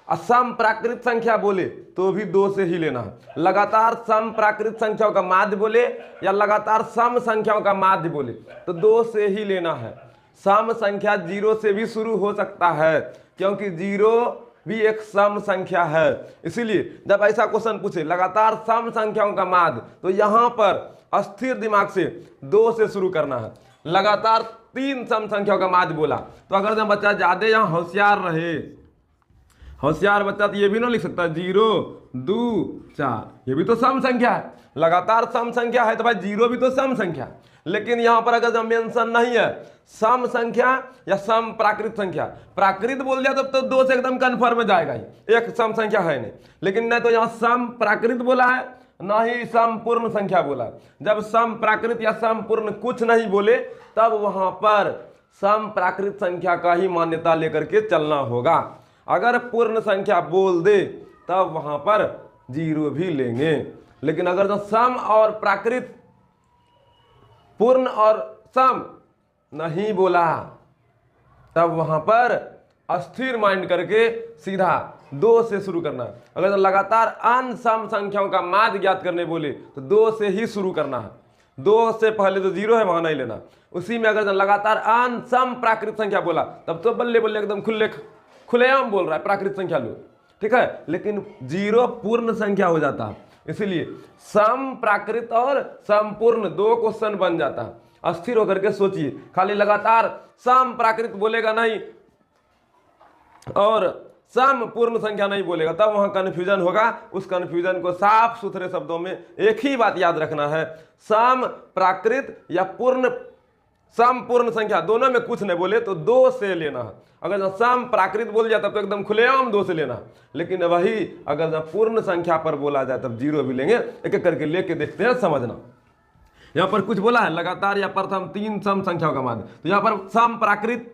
Speaker 1: और सम प्राकृत संख्या बोले तो भी 2 से ही लेना है। लगातार सम प्राकृत संख्याओं का माध्य बोले या लगातार सम संख्याओं का माध्य बोले तो 2 से ही लेना है। सम संख्या 0 से भी शुरू हो सकता है, क्योंकि 0 भी एक सम संख्या है। इसीलिए जब ऐसा क्वेश्चन पूछे लगातार सम संख्याओं का माध्य, तो यहाँ पर अस्थिर दिमाग से 2 से शुरू करना है। लगातार तीन सम संख्याओं का माध्य बोला। तो अगर जब बच्चा ज्यादा यहाँ होशियार रहे, होशियार बच्चा, तो ये भी ना लिख सकता है 0 2 4, ये भी तो सम संख्या है, लगातार सम संख्या है, तो भाई 0 भी तो सम संख्या। लेकिन यहां पर अगर जब मेंशन नहीं है सम संख्या या सम प्राकृत संख्या, प्राकृत बोल दिया तब तो 2 से एकदम कन्फर्म में जाएगा ही, एक सम संख्या है नहीं। लेकिन नहीं तो यहाँ सम प्राकृत बोला है, ना ही सम पूर्ण संख्या बोला। जब सम प्राकृत या सम पूर्ण कुछ नहीं बोले तब वहां पर सम प्राकृत संख्या का ही मान्यता लेकर के चलना होगा। अगर पूर्ण संख्या बोल दे तब वहां पर 0 भी लेंगे। लेकिन अगर जो सम और प्राकृत, पूर्ण और सम नहीं बोला तब वहां पर अस्थिर माइंड करके सीधा 2 से शुरू करना है। अगर लगातार अन सम संख्याओं का माध्य ज्ञात करने बोले तो 2 से ही शुरू करना है, 2 से पहले जो 0 है वहां नहीं लेना। उसी में अगर लगातार अन सम प्राकृत संख्या बोला तब तो बल्ले बल्ले एकदम खुलेआम बोल रहा है प्राकृत संख्या लो, ठीक है। लेकिन 0 पूर्ण संख्या हो जाता है, इसीलिए सम प्राकृत और संपूर्ण 2 क्वेश्चन बन जाता है। अस्थिर होकर के सोचिए, खाली लगातार सम प्राकृत बोलेगा नहीं और सम पूर्ण संख्या नहीं बोलेगा तब वहां कंफ्यूजन होगा। उस कंफ्यूजन को साफ सुथरे शब्दों में एक ही बात याद रखना है, सम प्राकृत या पूर्ण सम पूर्ण संख्या दोनों में कुछ नहीं बोले तो 2 से लेना है। अगर सम प्राकृत बोल जाए तब तो एकदम खुलेआम 2 से लेना है। लेकिन वही अगर पूर्ण संख्या पर बोला जाए तब 0 भी लेंगे। एक एक करके लेके देखते हैं, समझना। यहाँ पर कुछ बोला है लगातार या प्रथम 3 सम संख्याओं का माध्य, तो यहाँ पर सम प्राकृत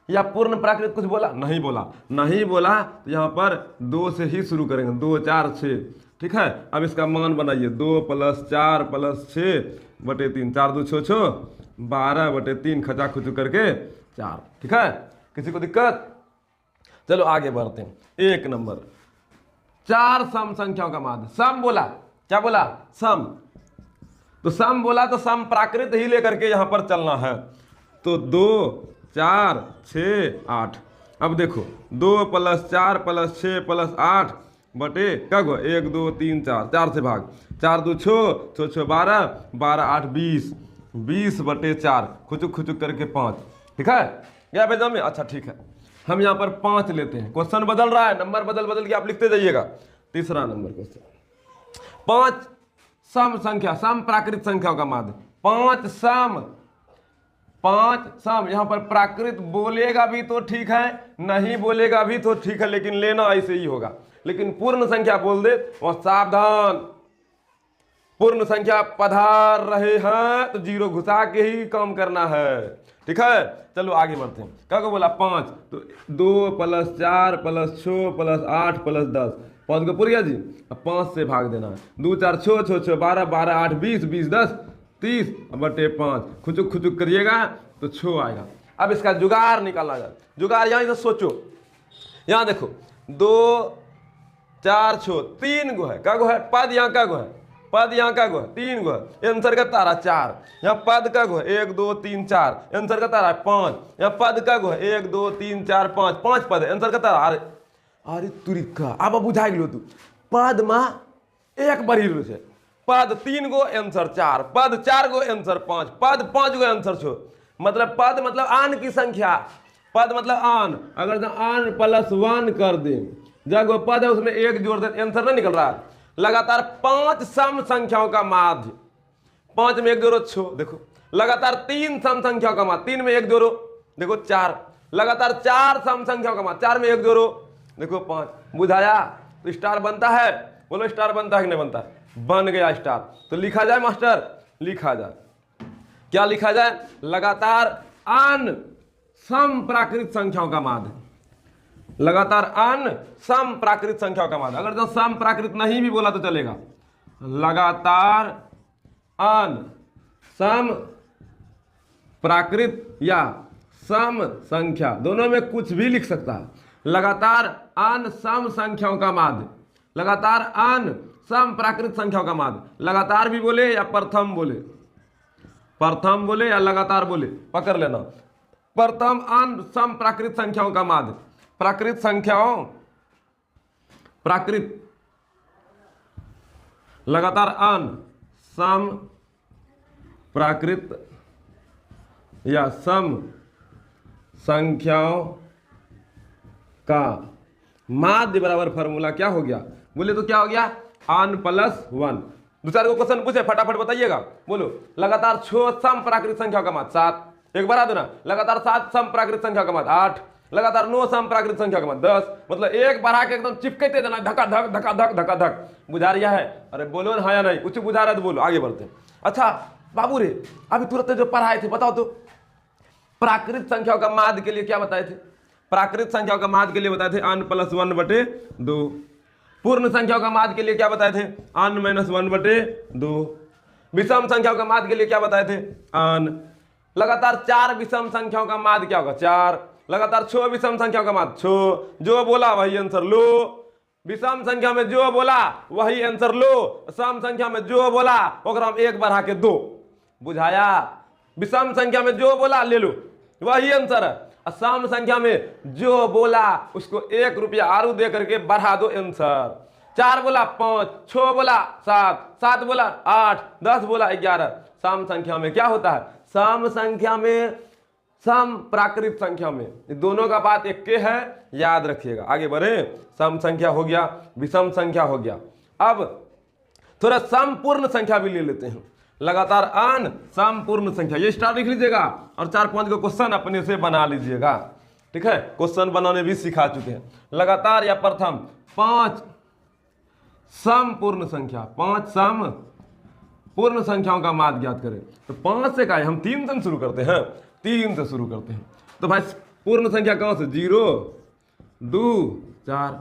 Speaker 1: या पूर्ण प्राकृत कुछ बोला नहीं बोला, नहीं बोला तो यहाँ पर 2 से ही शुरू करेंगे, 2 4 6, ठीक है। अब इसका मान बनाइए, 2 + 4 + 6/3, 4 2 6 6, 12/3 खचा खुचू करके 4, ठीक है। किसी को दिक्कत? चलो आगे बढ़ते हैं। 1 नंबर 4 सम संख्याओं का माध्य, सम बोला, क्या बोला? सम। तो सम बोला तो सम प्राकृत ही लेकर के यहां पर चलना है। तो 2 4 6 8। अब देखो 2 + 4 + 6 + 8 बटे क्या गो 1 2 3 4, 4 से भाग, 4 2 6 6 12, 12 8 20, 20/4 खुचुक खुचुक करके 5, ठीक है। क्या भेजा में? अच्छा ठीक है, हम यहाँ पर 5 लेते हैं। क्वेश्चन बदल रहा है, नंबर बदल बदल के आप लिखते जाइएगा। तीसरा नंबर क्वेश्चन, 5 सम संख्या, सम प्राकृत संख्याओं का माध्य, 5 सम, 5 सम। यहां पर प्राकृत बोलेगा भी तो ठीक है, नहीं बोलेगा भी तो ठीक है, लेकिन लेना ऐसे ही होगा। लेकिन पूर्ण संख्या बोल दे वह सावधान, पूर्ण संख्या पधार रहे हैं तो 0 घुसा के ही काम करना है, ठीक है। चलो आगे बढ़ते हैं। क्या को बोला? 5। तो 2 + 4 + 6 + 8 + 10, 5 को पूर गया जी। अब 5 से भाग देना है, 2 4 6 6 6 12, 12 8 20, 20 10 30/5, खुचुक खुचुक करिएगा तो 6 आएगा। अब इसका जुगाड़ निकालना जाए। जुगाड़ यहां से सोचो, यहां देखो 2 4 6 3 गो है, क्या गो है? पद यहाँ क्या गो है? पद यहाँ क्या गो है? 3 गो है। आंसर का तारा 4। यहाँ पद का गो है 1 2 3 4, आंसर का तारा 5। यहाँ पद का गो है 1 2 3 4 5, 5 पद है, आंसर का तारा। अरे तुरिका अब बुझा गलो तू, पद में एक बढ़ी रो है, पद 3 गो आंसर 4, पद 4 गो आंसर 5, पद 5 गो आंसर 6। मतलब पद मतलब आन की संख्या, पद मतलब आन। अगर जो आन +1 कर दे, जब पद है उसमें 1 जोड़ दे, आंसर नहीं निकल रहा है। लगातार 5 सम संख्याओं का माध्य, 5 में 1 जोड़ो 6, देखो। लगातार 3 सम संख्याओं का माध्य, 3 में 1 जोड़ो, देखो 4। लगातार 4 सम संख्याओं का माध्य, 4 में 1 जोड़ो, देखो 5। बुझाया? तो स्टार बनता है, बोलो स्टार बनता है कि नहीं बनता है? बन गया स्टार। तो लिखा जाए मास्टर, लिखा जाए, क्या लिखा जाए? लगातार अन सम प्राकृत संख्याओं का माध्य, लगातार अन सम प्राकृत संख्याओं का माध्य। अगर जो सम प्राकृत नहीं भी बोला तो चलेगा, लगातार अन सम प्राकृत या सम संख्या, दोनों में कुछ भी लिख सकता है। लगातार अन सम संख्याओं का माध्य, लगातार अन सम प्राकृत संख्याओं का माध्य। लगातार भी बोले या प्रथम बोले, प्रथम बोले या लगातार बोले, पकड़ लेना। प्रथम अन सम प्राकृत संख्याओं का माध्य, प्राकृत संख्याओं, प्राकृत लगातार अन सम प्राकृत या सम संख्याओं का माध्य बराबर फॉर्मूला क्या हो गया? बोले तो क्या हो गया? n plus 1। दूसरा को क्वेश्चन पूछे, फटाफट बताइएगा, बोलो। लगातार 6 सम प्राकृत संख्याओं का माध्य 7, एक बढ़ा दो ना। लगातार 7 सम प्राकृत संख्या का माध्य 8, लगातार 9 सम प्राकृत संख्या का माध्य 10। मतलब एक बढ़ा के एकदम चिपकते देना, धक्का धक धक्का धक धक्का धक। बुझा रिया है? अरे बोलो ना हाँ या नहीं, कुछ बुझा रहा है तो बोलो, आगे बढ़ते हैं। अच्छा बाबू रे, अभी तुरंत जो पढ़ाए थे बताओ तो, प्राकृत संख्याओं का माध्य के लिए क्या बताए थे? प्राकृत संख्याओं का माध्य के लिए बताए थे n प्लस 1/2। पूर्ण संख्याओं का माध्य के लिए क्या बताए थे? n minus 1/2। विषम संख्याओं का माध्य के लिए क्या बताए थे? n। लगातार 4 विषम संख्याओं का माध्य क्या होगा? 4। लगातार 6 विषम संख्याओं का माध्य 6। जो बोला वही आंसर लो। विषम संख्या में जो बोला वही आंसर लो, सम संख्या में जो बोला ओकरा हम एक बढ़ा के 2। बुझाया? विषम संख्या में जो बोला ले लो, वही आंसर है। सम संख्या में जो बोला उसको 1 रुपया आरू दे करके बढ़ा दो आंसर। 4 बोला 5, 6 बोला 7, 7 बोला 8, 10 बोला 11। सम संख्या में क्या होता है? सम संख्या में, सम प्राकृत संख्या में, दोनों का बात एक के है, याद रखिएगा। आगे बढ़े। सम संख्या हो गया, विषम संख्या हो गया। अब थोड़ा संपूर्ण संख्या भी ले लेते हैं। लगातार n संपूर्ण संख्या, ये स्टार लिख लीजिएगा और 4-5 को क्वेश्चन अपने से बना लीजिएगा। ठीक है, क्वेश्चन बनाने भी सिखा चुके हैं। लगातार या प्रथम 5 संपूर्ण संख्या, 5 संपूर्ण संख्याओं का माध्य ज्ञात करें। तो 5 से का है, हम 3 से शुरू करते हैं, 3 से शुरू करते हैं। तो भाई पूर्ण संख्या कौन से? 0 2 4,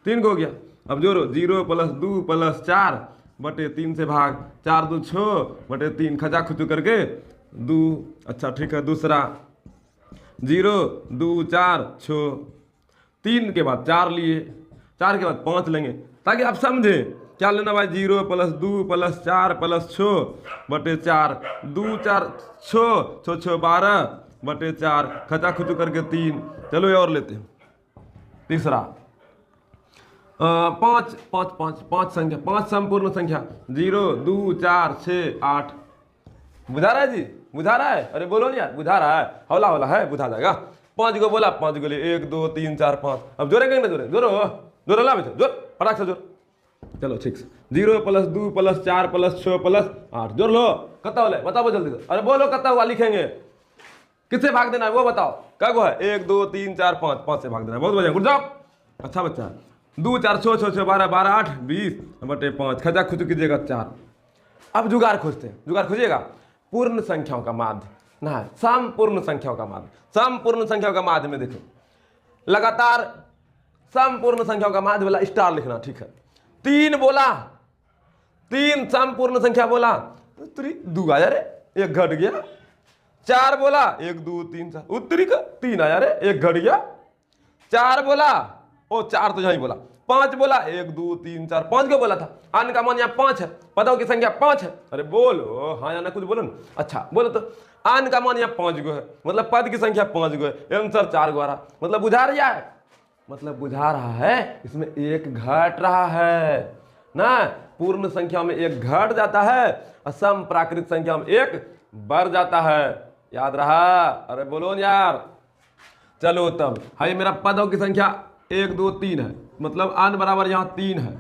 Speaker 1: 3 को हो गया। अब जोड़ो, 0 प्लस 2 प्लस 4 बटे 3 से भाग, 4 2 6 बटे 3, खचा खुचू करके 2। अच्छा ठीक है, दूसरा 0 2 4 6, 3 के बाद 4 लिए, 4 के बाद 5 लेंगे, ताकि आप समझे क्या लेना भाई। 0 प्लस 2 प्लस 4 प्लस 6 बटे 4, 2 4 6 6 6 12 बटे 4, खचा खुचू करके 3। चलो ये और लेते हैं। तीसरा 5 5 5 5 संख्या, 5 संपूर्ण संख्या, 0 2 4 6 8। बुझा रहा है जी? बुझा रहा है? अरे बोलो नहीं यार, बुझा रहा है? हौला हौला है, बुझा जाएगा। 5 को बोला, 5 को ले, 1 2 3 4 5। अब जोड़ेंगे ना? जोड़े जोड़ो जोड़ो, ला बेटा जोड़, फटाक से जोड़। चलो ठीक से, 0 प्लस 2 प्लस 4 प्लस 6 प्लस 8, जोड़ लो। कितना हो बताओ जल्दी से। अरे बोलो कितना हुआ, लिखेंगे। किससे भाग देना है वो बताओ। क्या को है? 1 2 3 4 5, 5 से भाग देना है। बहुत बढ़िया, गुड जॉब, अच्छा बच्चा। 2 4 6 6 6 12 12 8 20 बटे 5, खचा खुचू कीजिएगा 4। अब जुगाड़ खोजते हैं, जुगाड़ खोजिएगा। पूर्ण संख्याओं का माध्य ना, संपूर्ण संख्याओं का माध्य। संपूर्ण संख्याओं का माध्य में देखो, लगातार संपूर्ण संख्याओं का माध्य वाला स्टार लिखना। ठीक है, 3 बोला, 3 संपूर्ण संख्या बोला, 2 आया रे, 1 घट गया। 4 बोला, 1 2 3 4, उत्तरी का 3 आया रे, 1 घट गया। 4 बोला, ओ 4 तो यही बोला। 5 बोला, 1 2 3 4, 5 को बोला था। अन्य का मान यहाँ 5 है, पदों की संख्या 5 है। अरे बोलो हाँ या ना, कुछ बोलो ना। अच्छा बोलो तो, अन्य का मान यहाँ 5 गो है, मतलब पद की संख्या 5 गो है, आंसर 4 गो आ रहा। मतलब बुझा रहा है, मतलब बुझा रहा है, इसमें 1 घट रहा है ना। पूर्ण संख्या में 1 घट जाता है, असम प्राकृत संख्या में 1 बढ़ जाता है। याद रहा? अरे बोलो यार। चलो तब, हाई मेरा पदों की संख्या 1 2 3 है, मतलब आन बराबर यहाँ 3 है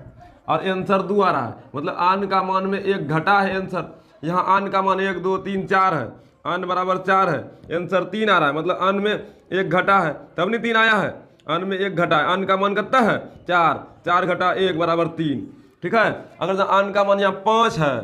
Speaker 1: और आंसर 2 आ रहा है, मतलब आन का मान में 1 घटा है आंसर। यहाँ आन का मान 1 2 3 4 है, आन बराबर 4 है, आंसर 3 आ रहा है, मतलब आन में 1 घटा है, तब नहीं 3 आया है। आन में 1 घटा है, आन का मान कितना है? 4, 4 घटा 1 बराबर 3। ठीक है, अगर आन का मान यहाँ 5 है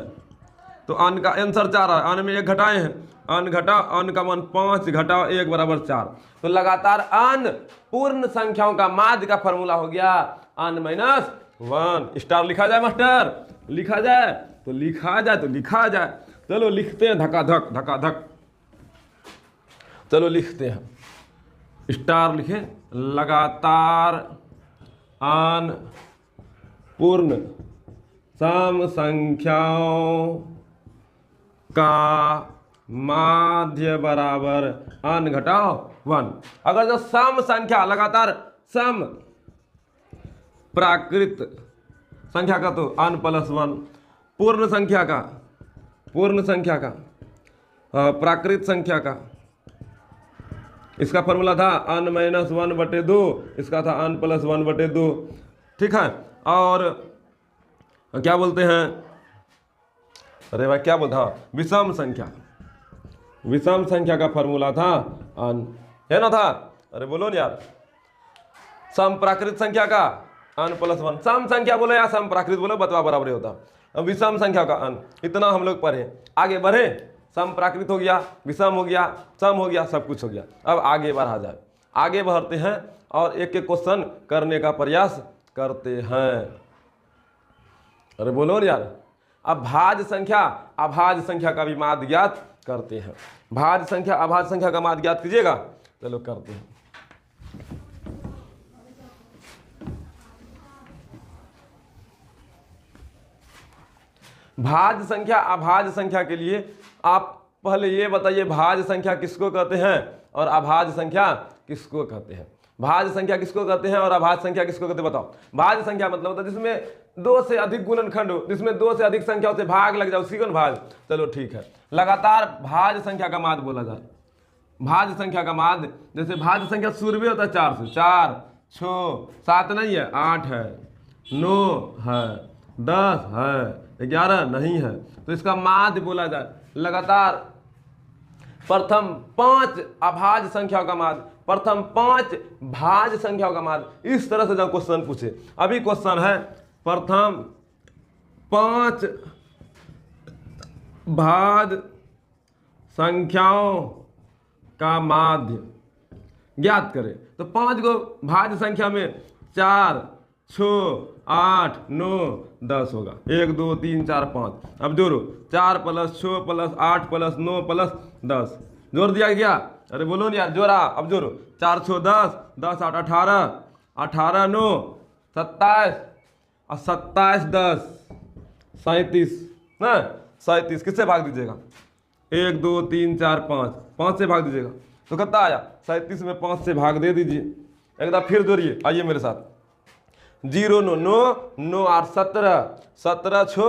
Speaker 1: तो आन का आंसर 4 है, आन में 1 घटाए हैं, आन घटा, आन का मान 5 घटा 1 बराबर 4। तो लगातार आन पूर्ण संख्याओं का माध्य का फॉर्मूला हो गया आन माइनस 1। स्टार लिखा जाए मास्टर? लिखा जाए तो लिखा जाए, तो लिखा जाए। चलो लिखते हैं, धकाधक धकाधक। चलो लिखते हैं, स्टार लिखे। लगातार आन पूर्ण सम संख्याओं का माध्य बराबर आन घटाओ 1। अगर जो सम संख्या, लगातार सम प्राकृत संख्या का तो आन प्लस 1, पूर्ण संख्या का, पूर्ण संख्या का, प्राकृत संख्या का इसका फॉर्मूला था n माइनस 1/2, इसका था n प्लस 1/2। ठीक है, और क्या बोलते हैं, अरे भाई क्या बोलता, हाँ विषम संख्या, विषम संख्या का फॉर्मूला था n, है ना था, अरे बोलो ना यार, सम प्राकृत संख्या का n प्लस 1, सम संख्या बोलो या सम प्राकृत बोलो, बतवा बराबर होता। अब विषम संख्या का n, इतना हम लोग पढ़े, आगे बढ़े, सम प्राकृत हो गया, विषम हो गया, सम हो गया, सब कुछ हो गया। अब आगे बढ़ा जाए, आगे बढ़ते हैं और एक एक क्वेश्चन करने का प्रयास करते हैं। अरे बोलो ना यार, अब भाज्य संख्या अभाज्य संख्या का भी माध्य ज्ञात करते हैं। भाज्य संख्या अभाज्य संख्या का माध्य ज्ञात कीजिएगा, चलो करते हैं। भाज्य संख्या अभाज्य संख्या के लिए आप पहले ये बताइए, भाज्य संख्या किसको कहते हैं और अभाज्य संख्या किसको कहते हैं? भाज्य संख्या किसको कहते हैं और अभाज्य संख्या किसको कहते हैं, बताओ। भाज्य संख्या मतलब होता है जिसमें दो से अधिक गुणनखंड हो, जिसमें दो से अधिक संख्याओं से भाग लग जाए, उसी को भाज्य। चलो ठीक है, लगातार भाज्य संख्या का माध्य बोला जाए। भाज्य संख्या का माध्य, जैसे भाज्य संख्या शुरू में होता है 4 से, 4 6 7 नहीं है, 8 है, 9 है, 10 है, 11 नहीं है, तो इसका माध्य बोला जाए। लगातार प्रथम 5 अभाज्य संख्याओं का माध्य, प्रथम 5 भाज्य संख्याओं का माध्य, इस तरह से जब क्वेश्चन पूछे। अभी क्वेश्चन है प्रथम 5 भाज्य संख्याओं का माध्य ज्ञात करें। तो 5 को भाज्य संख्या में 4 6 8 9 10 होगा, 1 2 3 4 5। अब जोड़ो, 4 प्लस 6 प्लस 8 प्लस 9 प्लस 10, जोड़ दिया गया। अरे बोलो नहीं यार, जोड़ा, अब जोड़ो, 4 6 10, 10 8 18, 18 9 27 और 27 10 37 ना, 37 किससे भाग दीजिएगा? 1 2 3 4 5 से भाग दीजिएगा, तो कितना आया? 37 में 5 से भाग दे दीजिए। एक बार फिर जोड़िए, आइए मेरे साथ। 0 9 9 9 8 17, 17 6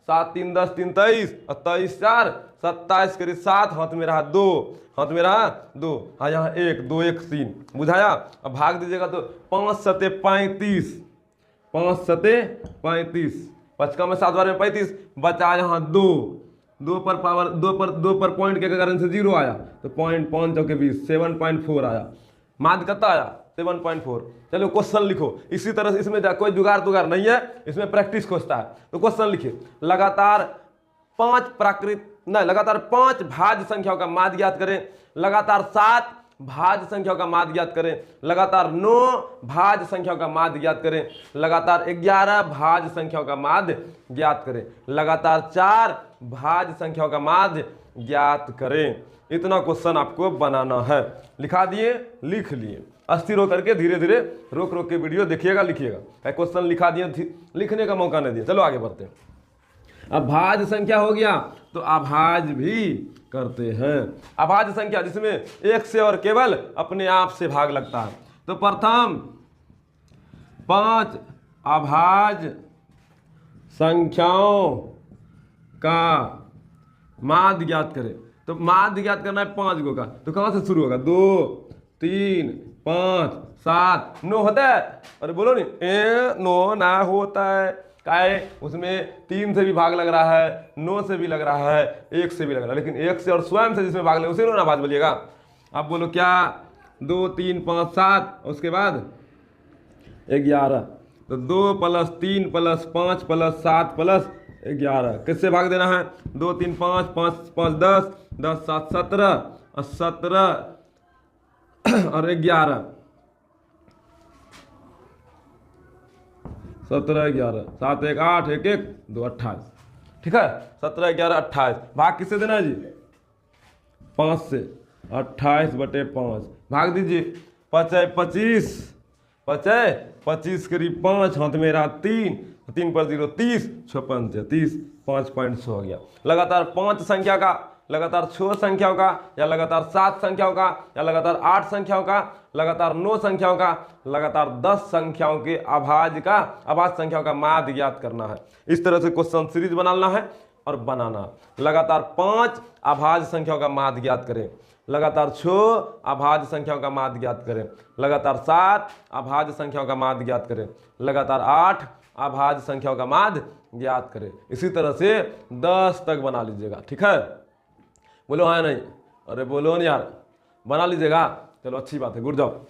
Speaker 1: 7 3 10 3 23 और 23 4 27 करीब 7, हाथ में रहा 2, हाथ में रहा 2, हाँ यहाँ 1 2 1 3, बुझाया। अब भाग दीजिएगा तो 5 7 35, 5 7 35, 5 का में 7 बार में 35, बचा यहाँ 2, 2 पर पॉइंट के कारण से 0 आया, तो पॉइंट 5 चौके 20, 7.4 आया। माध्य कितना आया? 7.4। चलो क्वेश्चन लिखो इसी तरह से, इसमें कोई जुगाड़ तुगाड़ नहीं है, इसमें प्रैक्टिस खोजता है। तो क्वेश्चन लिखिए, लगातार 5 भाज्य संख्याओं का माध्य ज्ञात करें, लगातार 7 भाज्य संख्याओं का माध्य ज्ञात करें, लगातार 9 भाज्य संख्याओं का माध्य ज्ञात करें, लगातार 11 भाज्य संख्याओं का माध्य ज्ञात करें, लगातार 4 भाज्य संख्याओं का माध्य ज्ञात करें। इतना क्वेश्चन आपको बनाना है। लिखा दिए, लिख लिए, अस्थिर होकर के धीरे धीरे रोक रोक के वीडियो देखिएगा, लिखिएगा। क्वेश्चन लिखा दिए, लिखने का मौका नहीं दिया। चलो आगे बढ़ते हैं। अब भाज्य संख्या हो गया तो अभाज्य भी करते हैं। अभाज्य संख्या जिसमें 1 से और केवल अपने आप से भाग लगता है। तो प्रथम 5 अभाज्य संख्याओं का माध्य ज्ञात करें। तो माध्य ज्ञात करना है 5 गो का, तो कहाँ से शुरू होगा? 2 3 5 7 9 होता है। अरे बोलो नहीं, 9 ना होता है, काहे? उसमें 3 से भी भाग लग रहा है, 9 से भी लग रहा है, 1 से भी लग रहा है, लेकिन 1 से और स्वयं से जिसमें भाग लगे उसे ना भाग बोलिएगा। आप बोलो क्या? 2 3 5 7, उसके बाद 11, तो 2 + 3 + 5 + 7 + 11, किससे भाग देना है? 2 3 5 5 5 10 10 7 17 और 17 और 11, 17 11 7 1 8 1 1 2 28। ठीक है, 17 11 28 भाग किससे देना है जी? 5 से। 28/5 भाग दीजिए। 5 25, 25 करीब 5, हाथ में रहा 3, 3 पर 0 30, 6 5 30, 5.100 हो गया। लगातार 5 संख्या का, लगातार 6 संख्याओं का, या लगातार 7 संख्याओं का, या लगातार 8 संख्याओं का, लगातार 9 संख्याओं का, लगातार 10 संख्याओं के अभाज्य संख्याओं का माध्य ज्ञात करना है। इस तरह से क्वेश्चन सीरीज बनाना है और बनाना। लगातार 5 अभाज्य संख्याओं का माध्य ज्ञात करें, लगातार 6 अभाज्य संख्याओं का माध्य ज्ञात करें। लगातार 7 अभाज्य संख्याओं का माध्य ज्ञात करें। लगातार 8 अभाज्य संख्याओं का माध्य ज्ञात करें। इसी तरह से 10 तक बना लीजिएगा। ठीक है, बोलो हाँ नहीं, अरे बोलो नहीं यार, बना लीजिएगा। चलो अच्छी बात है, गुड जॉब,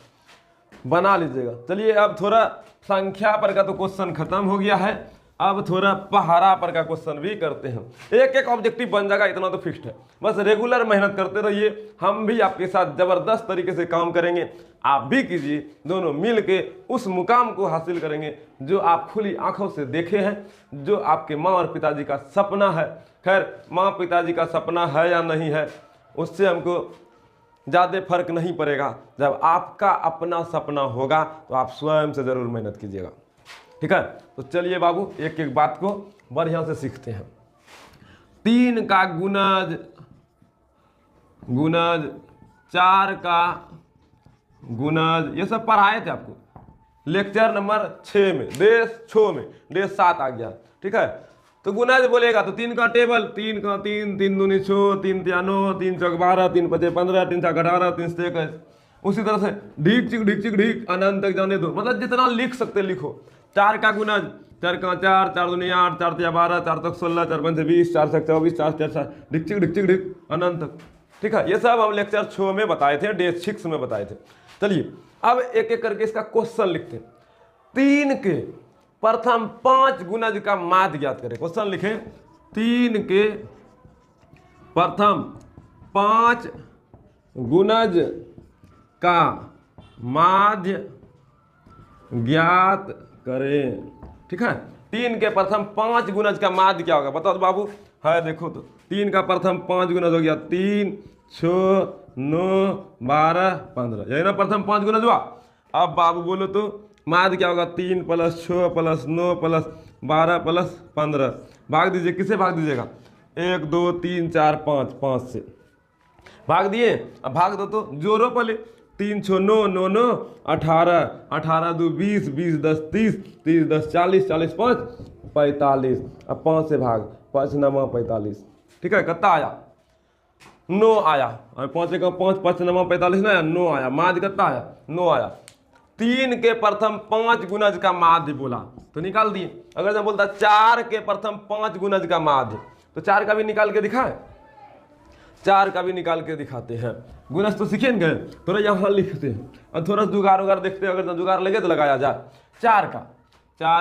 Speaker 1: बना लीजिएगा। चलिए अब थोड़ा संख्या पर का तो क्वेश्चन खत्म हो गया है, अब थोड़ा पहाड़ा पर का क्वेश्चन भी करते हैं। एक एक ऑब्जेक्टिव बन जाएगा, इतना तो फिक्स्ड है। बस रेगुलर मेहनत करते रहिए, हम भी आपके साथ जबरदस्त तरीके से काम करेंगे, आप भी कीजिए, दोनों मिल के उस मुकाम को हासिल करेंगे जो आप खुली आंखों से देखे हैं, जो आपके माँ और पिताजी का सपना है। खैर, माँ पिताजी का सपना है या नहीं है उससे हमको ज़्यादा फर्क नहीं पड़ेगा। जब आपका अपना सपना होगा तो आप स्वयं से ज़रूर मेहनत कीजिएगा। ठीक है, तो चलिए बाबू एक एक बात को बढ़िया से सीखते हैं। 3 का गुणज, 4 का गुणज, ये सब पढ़ाए थे आपको लेक्चर नंबर 6 में, डेज 7 आ गया। ठीक है, तो गुणज बोलेगा तो 3 का टेबल, 3 का 3, 3 दूनी 6, 3 तिया 9, 3 चौक 12, 3 पचे 15, 3 छक 18, 3 से 21। उसी तरह से ढीक चिक ढीक अनंत तक जाने दो, मतलब जितना लिख सकते लिखो। 4 का गुणज, 4 का 4, 4 दूनी 8, 4 तिया 12, 4 तक 16, 4 पंचे 20, 4 छक 24, 4 4 4 ढीक चिक ढीक अनंत तक। ठीक है, ये सब हम लेक्चर 6 में बताए थे, डेज 6 में बताए थे। चलिए अब एक एक करके इसका क्वेश्चन लिखते हैं। 3 के प्रथम 5 गुणज का माध्य ज्ञात करें। क्वेश्चन लिखें, 3 के प्रथम 5 गुणज का माध्य ज्ञात करें। ठीक है, 3 के प्रथम 5 गुणज का माध्य क्या होगा बताओ तो बाबू। है देखो तो 3 का प्रथम 5 गुणज हो गया 3, 6, 9, 12, 15, यही ना प्रथम 5 गुणज हुआ। अब बाबू बोलो तो माध्य क्या होगा, 3 + 6 + 9 + 12 + 15। भाग दीजिए, किसे भाग दीजिएगा, 1 2 3 4 5, 5 से भाग दिए। अब भाग दो तो जोरो पहले, 3 6 9 9 9 18, 18 2 20, 20 10 30, 30 10 40, 40 5 45। अब 5 से भाग, 5 9 45। ठीक है, कितना आया, 9 आया। 5 का 5, 5 9 45 ना आया, 9 आया। माध्य कितना आया, 9 आया। 3 के प्रथम 5 गुणज का माध्य बोला तो निकाल दिए। अगर मैं बोलता 4 के प्रथम 5 गुणज का माध्य, तो 4 का भी निकाल के दिखाए, 4 का भी निकाल के दिखाते हैं। गुणज तो सीखेंगे, थोड़ा यहाँ लिखते हैं और थोड़ा जुगाड़ उगाड़ देखते हैं। अगर जुगाड़ लगे तो लगाया जाए। 4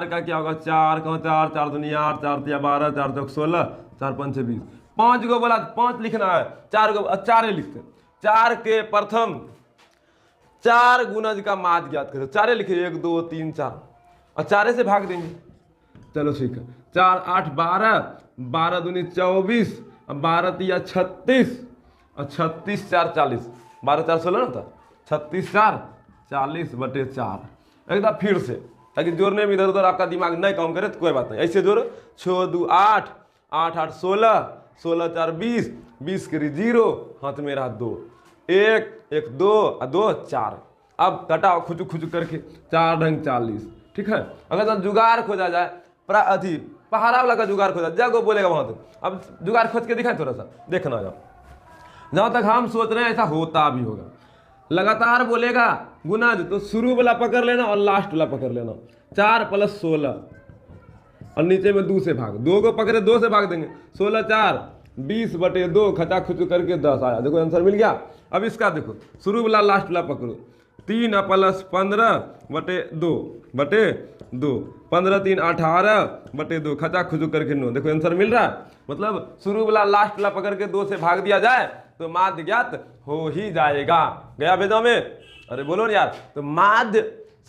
Speaker 1: का क्या होगा, 4 का 4, 4 दूनी 8, 4 तिया 12, 4 चौक 16, 4 पंचे 20। 5 को बोला 5 लिखना है, 4 को 4 लिखते हैं। 4 के प्रथम 4 गुणज का माध्य ज्ञात करें। 4 लिखे, 1 2 3 4 और 4 से भाग देंगे। चलो ठीक है, 4 8 12, 12 दूनी 24, 12 तिया 36 और 36 4 40, 12 4 16 ना था, 36 4 40/4। एकदम फिर से, ताकि जोड़ने में इधर उधर आपका दिमाग नहीं काम करे तो कोई बात नहीं, ऐसे जोड़ो। 6 2 8, 8 8 16, 16 4 20, 20 करी 0, हाथ में रहा 2, 1 1 2 और 2 4। अब कटाओ खुचुक खुचुक करके, 4 ढंग 40। ठीक है, अगर जुगाड़ खोजा जाए, पहाड़ा वाला का जुगाड़ खोजा जाए, वो बोलेगा वहां तक। अब जुगाड़ खोज के दिखाए, थोड़ा सा देखना जाओ। जहां तक हम सोच रहे हैं ऐसा होता भी होगा। लगातार बोलेगा गुणज तो शुरू वाला पकड़ लेना और लास्ट वाला पकड़ लेना। 4 + 16 और नीचे में 2 से भाग, 2 को पकड़े 2 से भाग देंगे। 16 4 20/2, खचा खुचू करके 10 आया। देखो आंसर मिल गया। अब इसका देखो, शुरू वाला लास्ट वाला पकड़ो, 3 + 15/2, 15 3 18/2, खचा खुचू करके 9। देखो आंसर मिल रहा है। मतलब शुरू वाला लास्ट वाला पकड़ के 2 से भाग दिया जाए तो माध्य ज्ञात हो ही जाएगा। गया भेदों में, अरे बोलो ना यार। तो माध्य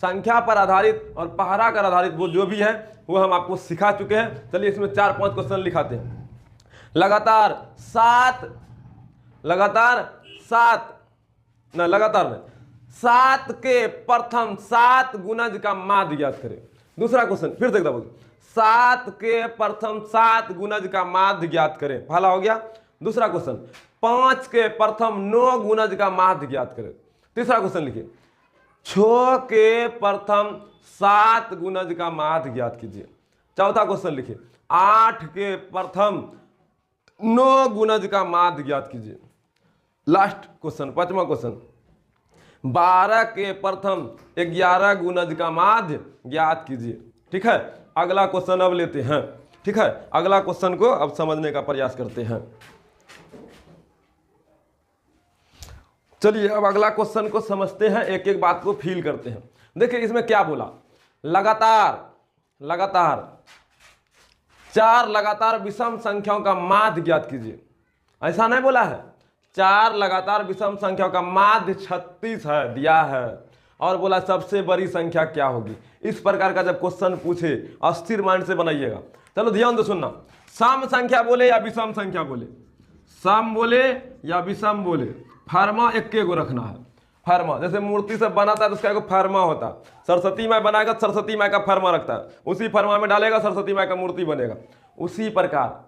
Speaker 1: संख्या पर आधारित और पहाड़ा पर आधारित वो जो भी है वो हम आपको सिखा चुके हैं। चलिए इसमें 4-5 क्वेश्चन लिखाते हैं। लगातार 7 के प्रथम 7 गुणज का माध्य ज्ञात करें। दूसरा क्वेश्चन फिर से एकदम, 7 के प्रथम 7 गुणज का माध्य ज्ञात करें। पहला हो गया। दूसरा क्वेश्चन, 5 के प्रथम 9 गुणज का माध्य ज्ञात करें। तीसरा क्वेश्चन लिखिए, 6 के प्रथम 7 गुणज का माध्य ज्ञात कीजिए। चौथा क्वेश्चन लिखिए, 8 के प्रथम 9 गुणज का माध्य ज्ञात कीजिए। लास्ट क्वेश्चन, 5वां क्वेश्चन, 12 के प्रथम 11 गुणज का माध्य ज्ञात कीजिए। ठीक है, अगला क्वेश्चन अब लेते हैं। ठीक है, अगला क्वेश्चन को अब समझने का प्रयास करते हैं। चलिए अब अगला क्वेश्चन को समझते हैं, एक एक बात को फील करते हैं। देखिए इसमें क्या बोला, लगातार 4 लगातार विषम संख्याओं का माध्य ज्ञात कीजिए। ऐसा नहीं बोला है, 4 लगातार विषम संख्याओं का माध्य 36 है, दिया है, और बोला सबसे बड़ी संख्या क्या होगी। इस प्रकार का जब क्वेश्चन पूछे अस्थिर माइंड से बनाइएगा। चलो ध्यान दो सुनना, सम संख्या बोले या विषम संख्या बोले, सम बोले या विषम बोले, फर्मा एक गो रखना है। फर्मा जैसे मूर्ति से बनाता है तो उसका एक फर्मा होता है। सरस्वती माँ बनाएगा, सरस्वती माँ का फर्मा रखता है, उसी फर्मा में डालेगा, सरस्वती माँ का मूर्ति बनेगा। उसी प्रकार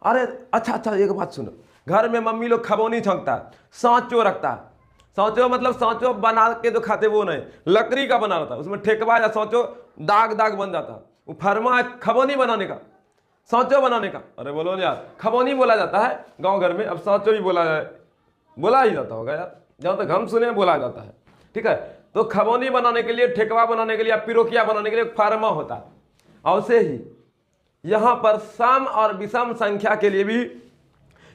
Speaker 1: अरे अच्छा एक बात सुनो, घर में मम्मी लोग खबौनी छौंकता है, सांचो रखता है। सांचो मतलब सांचो बना के जो खाते वो नहीं, लकड़ी का बना रहता है, उसमें ठेकवा या सांचो दाग बन जाता है। वो फर्मा है खबौनी बनाने का, सांचो बनाने का। अरे बोलो यार, खबौनी बोला जाता है गांव घर में, अब सांचो ही बोला ही जाता होगा यार, जहाँ तक हम सुने बोला जाता है। ठीक है, तो खबौनी बनाने के लिए, ठेकवा बनाने के लिए, पिरोकिया बनाने के लिए फर्मा होता है। और से ही यहाँ पर सम और विषम संख्या के लिए भी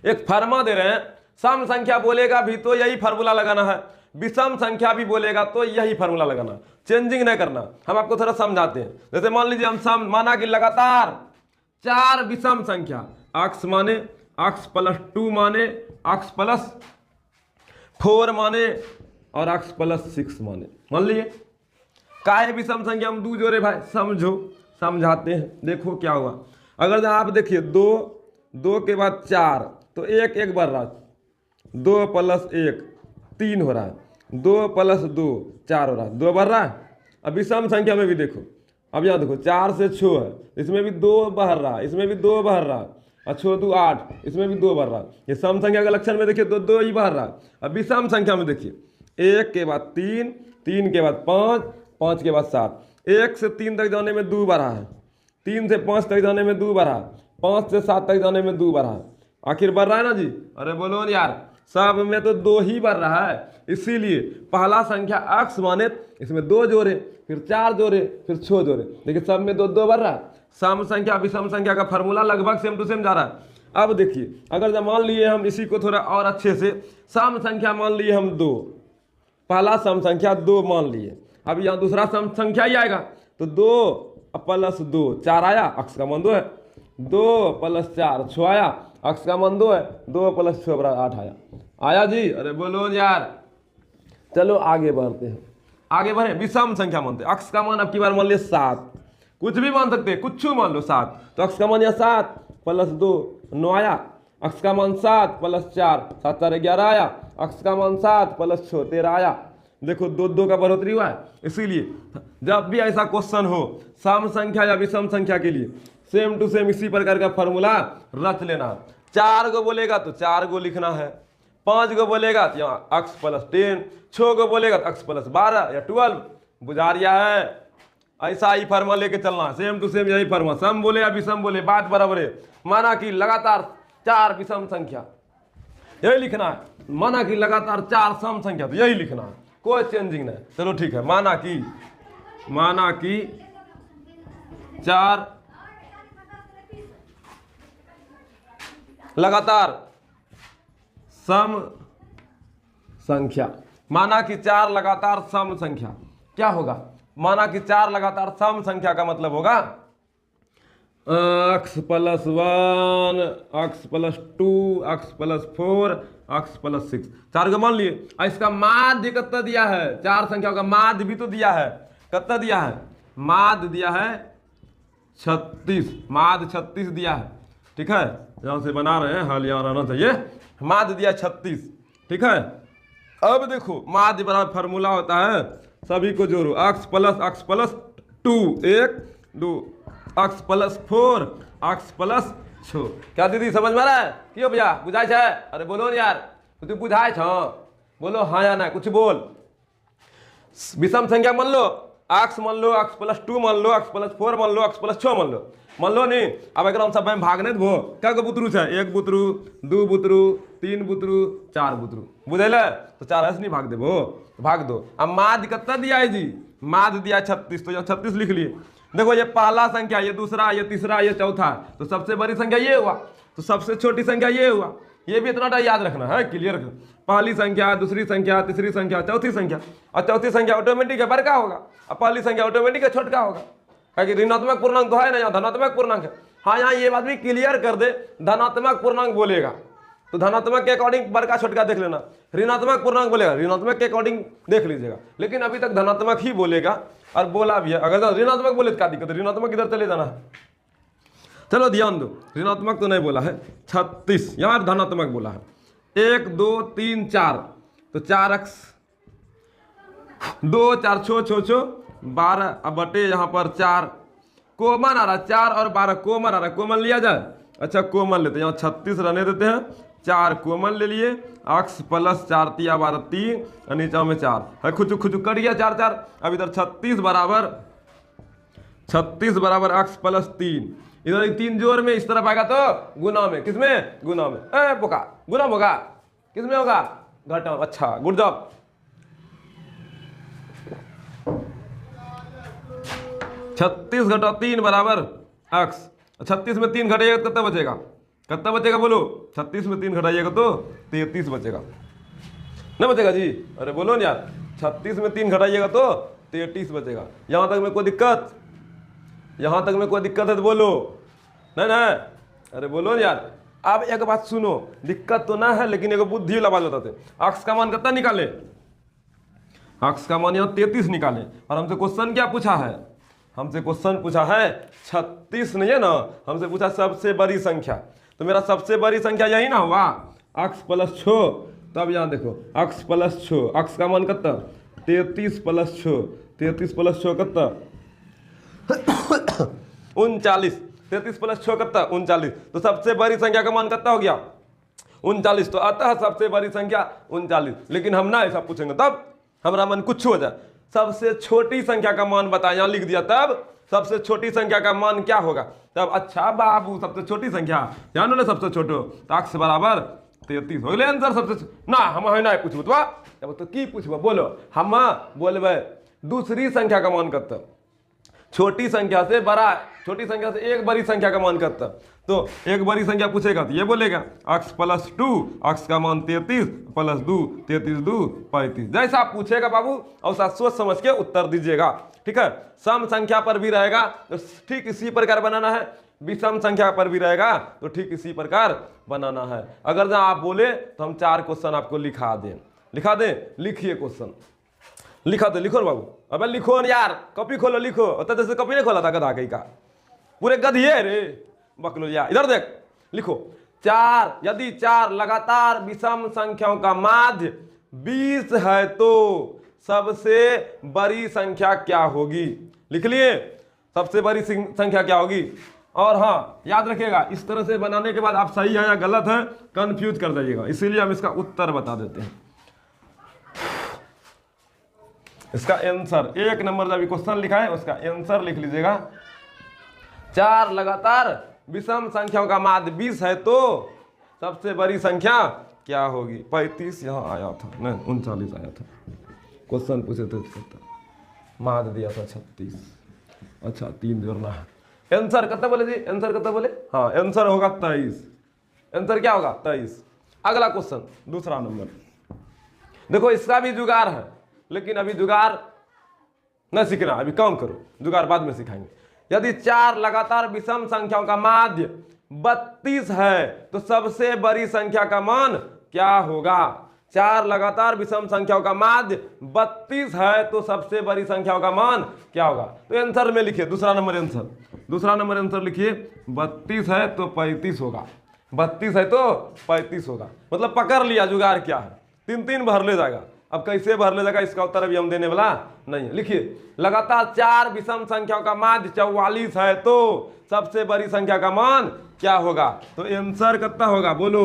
Speaker 1: एक फर्मा दे रहे हैं। सम संख्या बोलेगा भी तो यही फार्मूला लगाना है, विषम संख्या भी बोलेगा तो यही फार्मूला लगाना, चेंजिंग नहीं करना। हम आपको थोड़ा समझाते हैं। जैसे मान लीजिए हम सम माना कि लगातार 4 विषम संख्या, x माने x + 2 माने x + 4 माने और x + 6 माने। मान लिए काहे विषम संख्या हम 2 जोड़े भाई, समझो, समझाते हैं। देखो क्या हुआ, अगर आप देखिए 2 के बाद 4 तो 1 बढ़ रहा है, 2 + 1 3 हो रहा है, 2 + 2 4 हो रहा है, 2 बढ़ रहा है। अब विषम संख्या में भी देखो, अब यहाँ देखो 4 से 6 है, इसमें भी 2 बढ़ रहा है, इसमें भी 2 बढ़ रहा है, और 6 2 8, इसमें भी 2 बढ़ रहा है। ये सम संख्या के लक्षण में देखिए 2 ही बढ़ रहा है। अब विषम संख्या में देखिए 1 के बाद 3, 3 के बाद 5, 5 के बाद 7, 1 से 3 तक जाने में 2 बढ़ा है, 3 से 5 तक जाने में 2 बढ़ा है, 5 से 7 तक जाने में 2 बढ़ा है। आखिर बढ़ रहा है ना जी? अरे बोलो यार, सब में तो 2 ही बढ़ रहा है। इसीलिए पहला संख्या x माने इसमें 2 जोड़े, फिर 4 जोड़े, फिर 6 जोड़े, देखिए सब में 2 बढ़ रहा है। सम संख्या विषम संख्या का फॉर्मूला लगभग सेम टू सेम जा रहा है। अब देखिए, अगर जब मान लिए हम इसी को थोड़ा और अच्छे से, सम संख्या मान लिए हम 2, पहला सम संख्या 2 मान लिए, अब यहाँ दूसरा सम संख्या ही आएगा, तो 2 + 2 4 आया, x का मान 2 है, 2 + 4 6 आया, x का मान 2 है, 2 + 6 = 8 आया जी? अरे बोलो यार। चलो आगे बढ़ते हैं, आगे बढ़े, विषम संख्या मानते हैं। x का मान अब की बार मान लिया 7, कुछ भी मान सकते हैं, कुछ मान लो 7, तो x का मान यहाँ 7 + 2 9 आया, x का मान 7 + 4 7 4 11 आया, x का मान 7 + 6 13 आया। देखो 2 का बढ़ोतरी हुआ है। इसीलिए जब भी ऐसा क्वेश्चन हो सम संख्या या विषम संख्या के लिए, सेम टू सेम इसी प्रकार का फॉर्मूला रच लेना। 4 को बोलेगा तो 4 को लिखना है, 5 को बोलेगा तो यहाँ x + 10, 6 को बोलेगा तो x + 12 या 12। बुझा रिया है? ऐसा ही फर्मा लेके चलना, सेम टू सेम यही फर्मा, सम बोले या विषम बोले बात बराबर है। माना कि लगातार 4 विषम संख्या, यही लिखना है। माना कि लगातार 4 सम संख्या, तो यही लिखना है, कोई चेंजिंग नहीं। चलो ठीक है, माना कि 4 लगातार सम संख्या, माना कि 4 लगातार सम संख्या, क्या होगा? माना कि 4 लगातार सम संख्या का मतलब होगा x + 1, x + 2, x + 4, x + 6। 4 को मान लिए, इसका माध्य कितना दिया है? 4 संख्याओं का माध्य भी तो दिया है। कितना दिया है? माध्य दिया है 36, माध्य 36 दिया है। ठीक है, जहाँ से बना रहे हैं हल यहाँ रहना चाहिए। माध्य दिया 36। ठीक है, अब देखो माध्य बराबर फार्मूला होता है, सभी को जोड़ो, x + 2 1 2, x + 4 x + 6। क्या दीदी समझ में आ रहा है? क्यों भैया बुझाई है? अरे बोलो यार, तू बुझाई छ? बोलो हाँ या ना, कुछ बोल। विषम संख्या मान लो x मान लो, x प्लस 2 मान लो, x प्लस 4 मान लो, x प्लस 6 मान लो नहीं। अब अगर हम सब में भागने दो क्या बुतरू है, 1 बुतरू, 2 बुतरू, 3 बुतरू, 4 बुतरू, बुझेल तो 4 ऐसे नहीं भाग देबो, भाग दो। अब माध्य कितना दिया है जी, माध्य दिया 36, तो 36 लिख लिए। देखो ये पहला संख्या, ये दूसरा, ये तीसरा, ये चौथा, तो सबसे बड़ी संख्या ये हुआ, तो सबसे छोटी संख्या ये हुआ। ये भी इतना याद रखना है, क्लियर रखना। पहली संख्या, दूसरी संख्या, तीसरी संख्या, चौथी संख्या, और चौथी संख्या ऑटोमेटिक है बड़का होगा, और पहली संख्या ऑटोमेटिक है छोटका होगा, क्योंकि ऋणात्मक पूर्णांक तो है ना, यहाँ धनात्मक पूर्णांक है। हाँ, यहाँ ये बात भी क्लियर कर दे, धनात्मक पूर्णांक बोलेगा तो धनात्मक के अकॉर्डिंग बड़का छोटका देख लेना, ऋणात्मक पूर्णांक बोलेगा ऋणात्मक के अकॉर्डिंग देख लीजिएगा। लेकिन अभी तक धनात्मक ही बोलेगा, और बोला भी है। अगर ऋणात्मक बोले तो क्या दिक्कत है, ऋणात्मक इधर चले जाना है। चलो ध्यान दो, ऋणात्मक तो नहीं बोला है, 36 यहाँ धनात्मक बोला है। 1 2 3 4, तो 4x 2 4 छो 12, अब बटे यहाँ पर 4 कॉमन आ रहा, 4 और 12 कॉमन आ रहा, कॉमन लिया जाए। अच्छा कॉमन लेते हैं, यहाँ 36 रहने देते हैं, 4 कॉमन ले लिए, x प्लस 4 तिया 12 3, और नीचा में 4 है, खुचुक खुचुक कट गया 4 4। अब इधर 36 बराबर x प्लस 3, इधर 3 जोर में इस तरफ आएगा तो गुना में, किसमें, गुना में, बोका गुना होगा, किसमें होगा, घटा। अच्छा गुड जॉब। 36 घटा 3 बराबर x, 36 में 3 घटाइएगा तो कितना बचेगा, कितना बचेगा बोलो, 36 में 3 घटाइएगा तो 33 बचेगा, नहीं बचेगा जी, अरे बोलो ना यार, 36 में 3 घटाइएगा तो 33 बचेगा। यहाँ तक में कोई दिक्कत, यहाँ तक में कोई दिक्कत है तो बोलो, नहीं ना, अरे बोलो ना यार। अब एक बात सुनो, दिक्कत तो ना है, लेकिन एक बुद्धि वाला बात बताते। x का मान कितना निकाले, x का मान यहाँ 33 निकाले, और हमसे क्वेश्चन क्या पूछा है, हमसे क्वेश्चन पूछा है 36 नहीं है ना, हमसे पूछा सबसे बड़ी संख्या, तो मेरा सबसे बड़ी संख्या यही ना हुआ, x प्लस 6। तब यहाँ देखो x प्लस 6, x का मान कितना 33 प्लस 6, 33 प्लस 6 कितना 39, 33 प्लस 6 कितना 39, तो सबसे बड़ी संख्या का मान कितना हो गया 39। तो अतः सबसे बड़ी संख्या 39। लेकिन हम ना ऐसा पूछेंगे, तब हमारा मन कुछ हो जाए, सबसे छोटी संख्या का मान बता, यहाँ लिख दिया, तब सबसे छोटी संख्या का मान क्या होगा, तब अच्छा बाबू सबसे छोटी संख्या जानो ना, सबसे छोटो तो x बराबर 33 हो गया आंसर। सबसे ना हम है ना पूछबो तो की पूछबो बोलो, हम बोलबे दूसरी संख्या का मान कितना, छोटी संख्या से बड़ा, छोटी संख्या से एक बड़ी संख्या का मान कितना, तो एक बड़ी संख्या पूछेगा तो ये बोलेगा x प्लस 2, x का मान 33 प्लस 2, 33 2 35। जैसा आप पूछेगा बाबू और सोच समझ के उत्तर दीजिएगा, ठीक है। सम संख्या पर भी रहेगा तो ठीक इसी प्रकार बनाना है, विषम संख्या पर भी रहेगा तो ठीक इसी प्रकार बनाना है। अगर जहाँ आप बोले तो हम 4 क्वेश्चन आपको लिखा दें, लिखिए क्वेश्चन, लिखा दे, लिखो ना बाबू, अबे लिखो ना यार, कॉपी खोलो लिखो, जैसे कॉपी नहीं खोला था गधा कहीं का, पूरे गधिए रे बकलो यार। इधर देख लिखो, 4 यदि 4 लगातार विषम संख्याओं का माध्य 20 है तो सबसे बड़ी संख्या क्या होगी, लिख लिए, सबसे बड़ी संख्या क्या होगी। और हाँ याद रखिएगा, इस तरह से बनाने के बाद आप सही है या गलत है कंफ्यूज कर दीजिएगा, इसीलिए हम इसका उत्तर बता देते हैं। इसका आंसर 1 नंबर जब क्वेश्चन लिखा है उसका आंसर लिख लीजिएगा, 4 लगातार विषम संख्याओं का माध्य 20 है तो सबसे बड़ी संख्या क्या होगी। 35 यहाँ आया था, नहीं 39 आया था, क्वेश्चन पूछे थे, माध्य दिया था 36। अच्छा 3 जोड़ना है, आंसर कितना बोले जी, आंसर कितना बोले, हाँ आंसर होगा 23, आंसर क्या होगा 23। अगला क्वेश्चन दूसरा नंबर, देखो इसका भी जुगाड़ है, लेकिन अभी जुगाड़ न सीखना, अभी काम करो, जुगाड़ बाद में सिखाएंगे। यदि 4 लगातार विषम संख्याओं का माध्य 32 है तो सबसे बड़ी संख्या का मान क्या होगा। 4 लगातार विषम संख्याओं का माध्य 32 है तो सबसे बड़ी संख्याओं का मान क्या होगा। तो आंसर में लिखिए, दूसरा नंबर आंसर लिखिए, 32 है तो 35 होगा, 32 है तो 35 होगा। मतलब पकड़ लिया जुगाड़ क्या है, 3 भर ले जाएगा। अब कैसे भर ले जाएगा इसका उत्तर अभी हम देने वाला नहीं है। लिखिए, लगातार 4 विषम संख्याओं का माध्य 44 है तो सबसे बड़ी संख्या का मान क्या होगा। तो आंसर कितना होगा बोलो,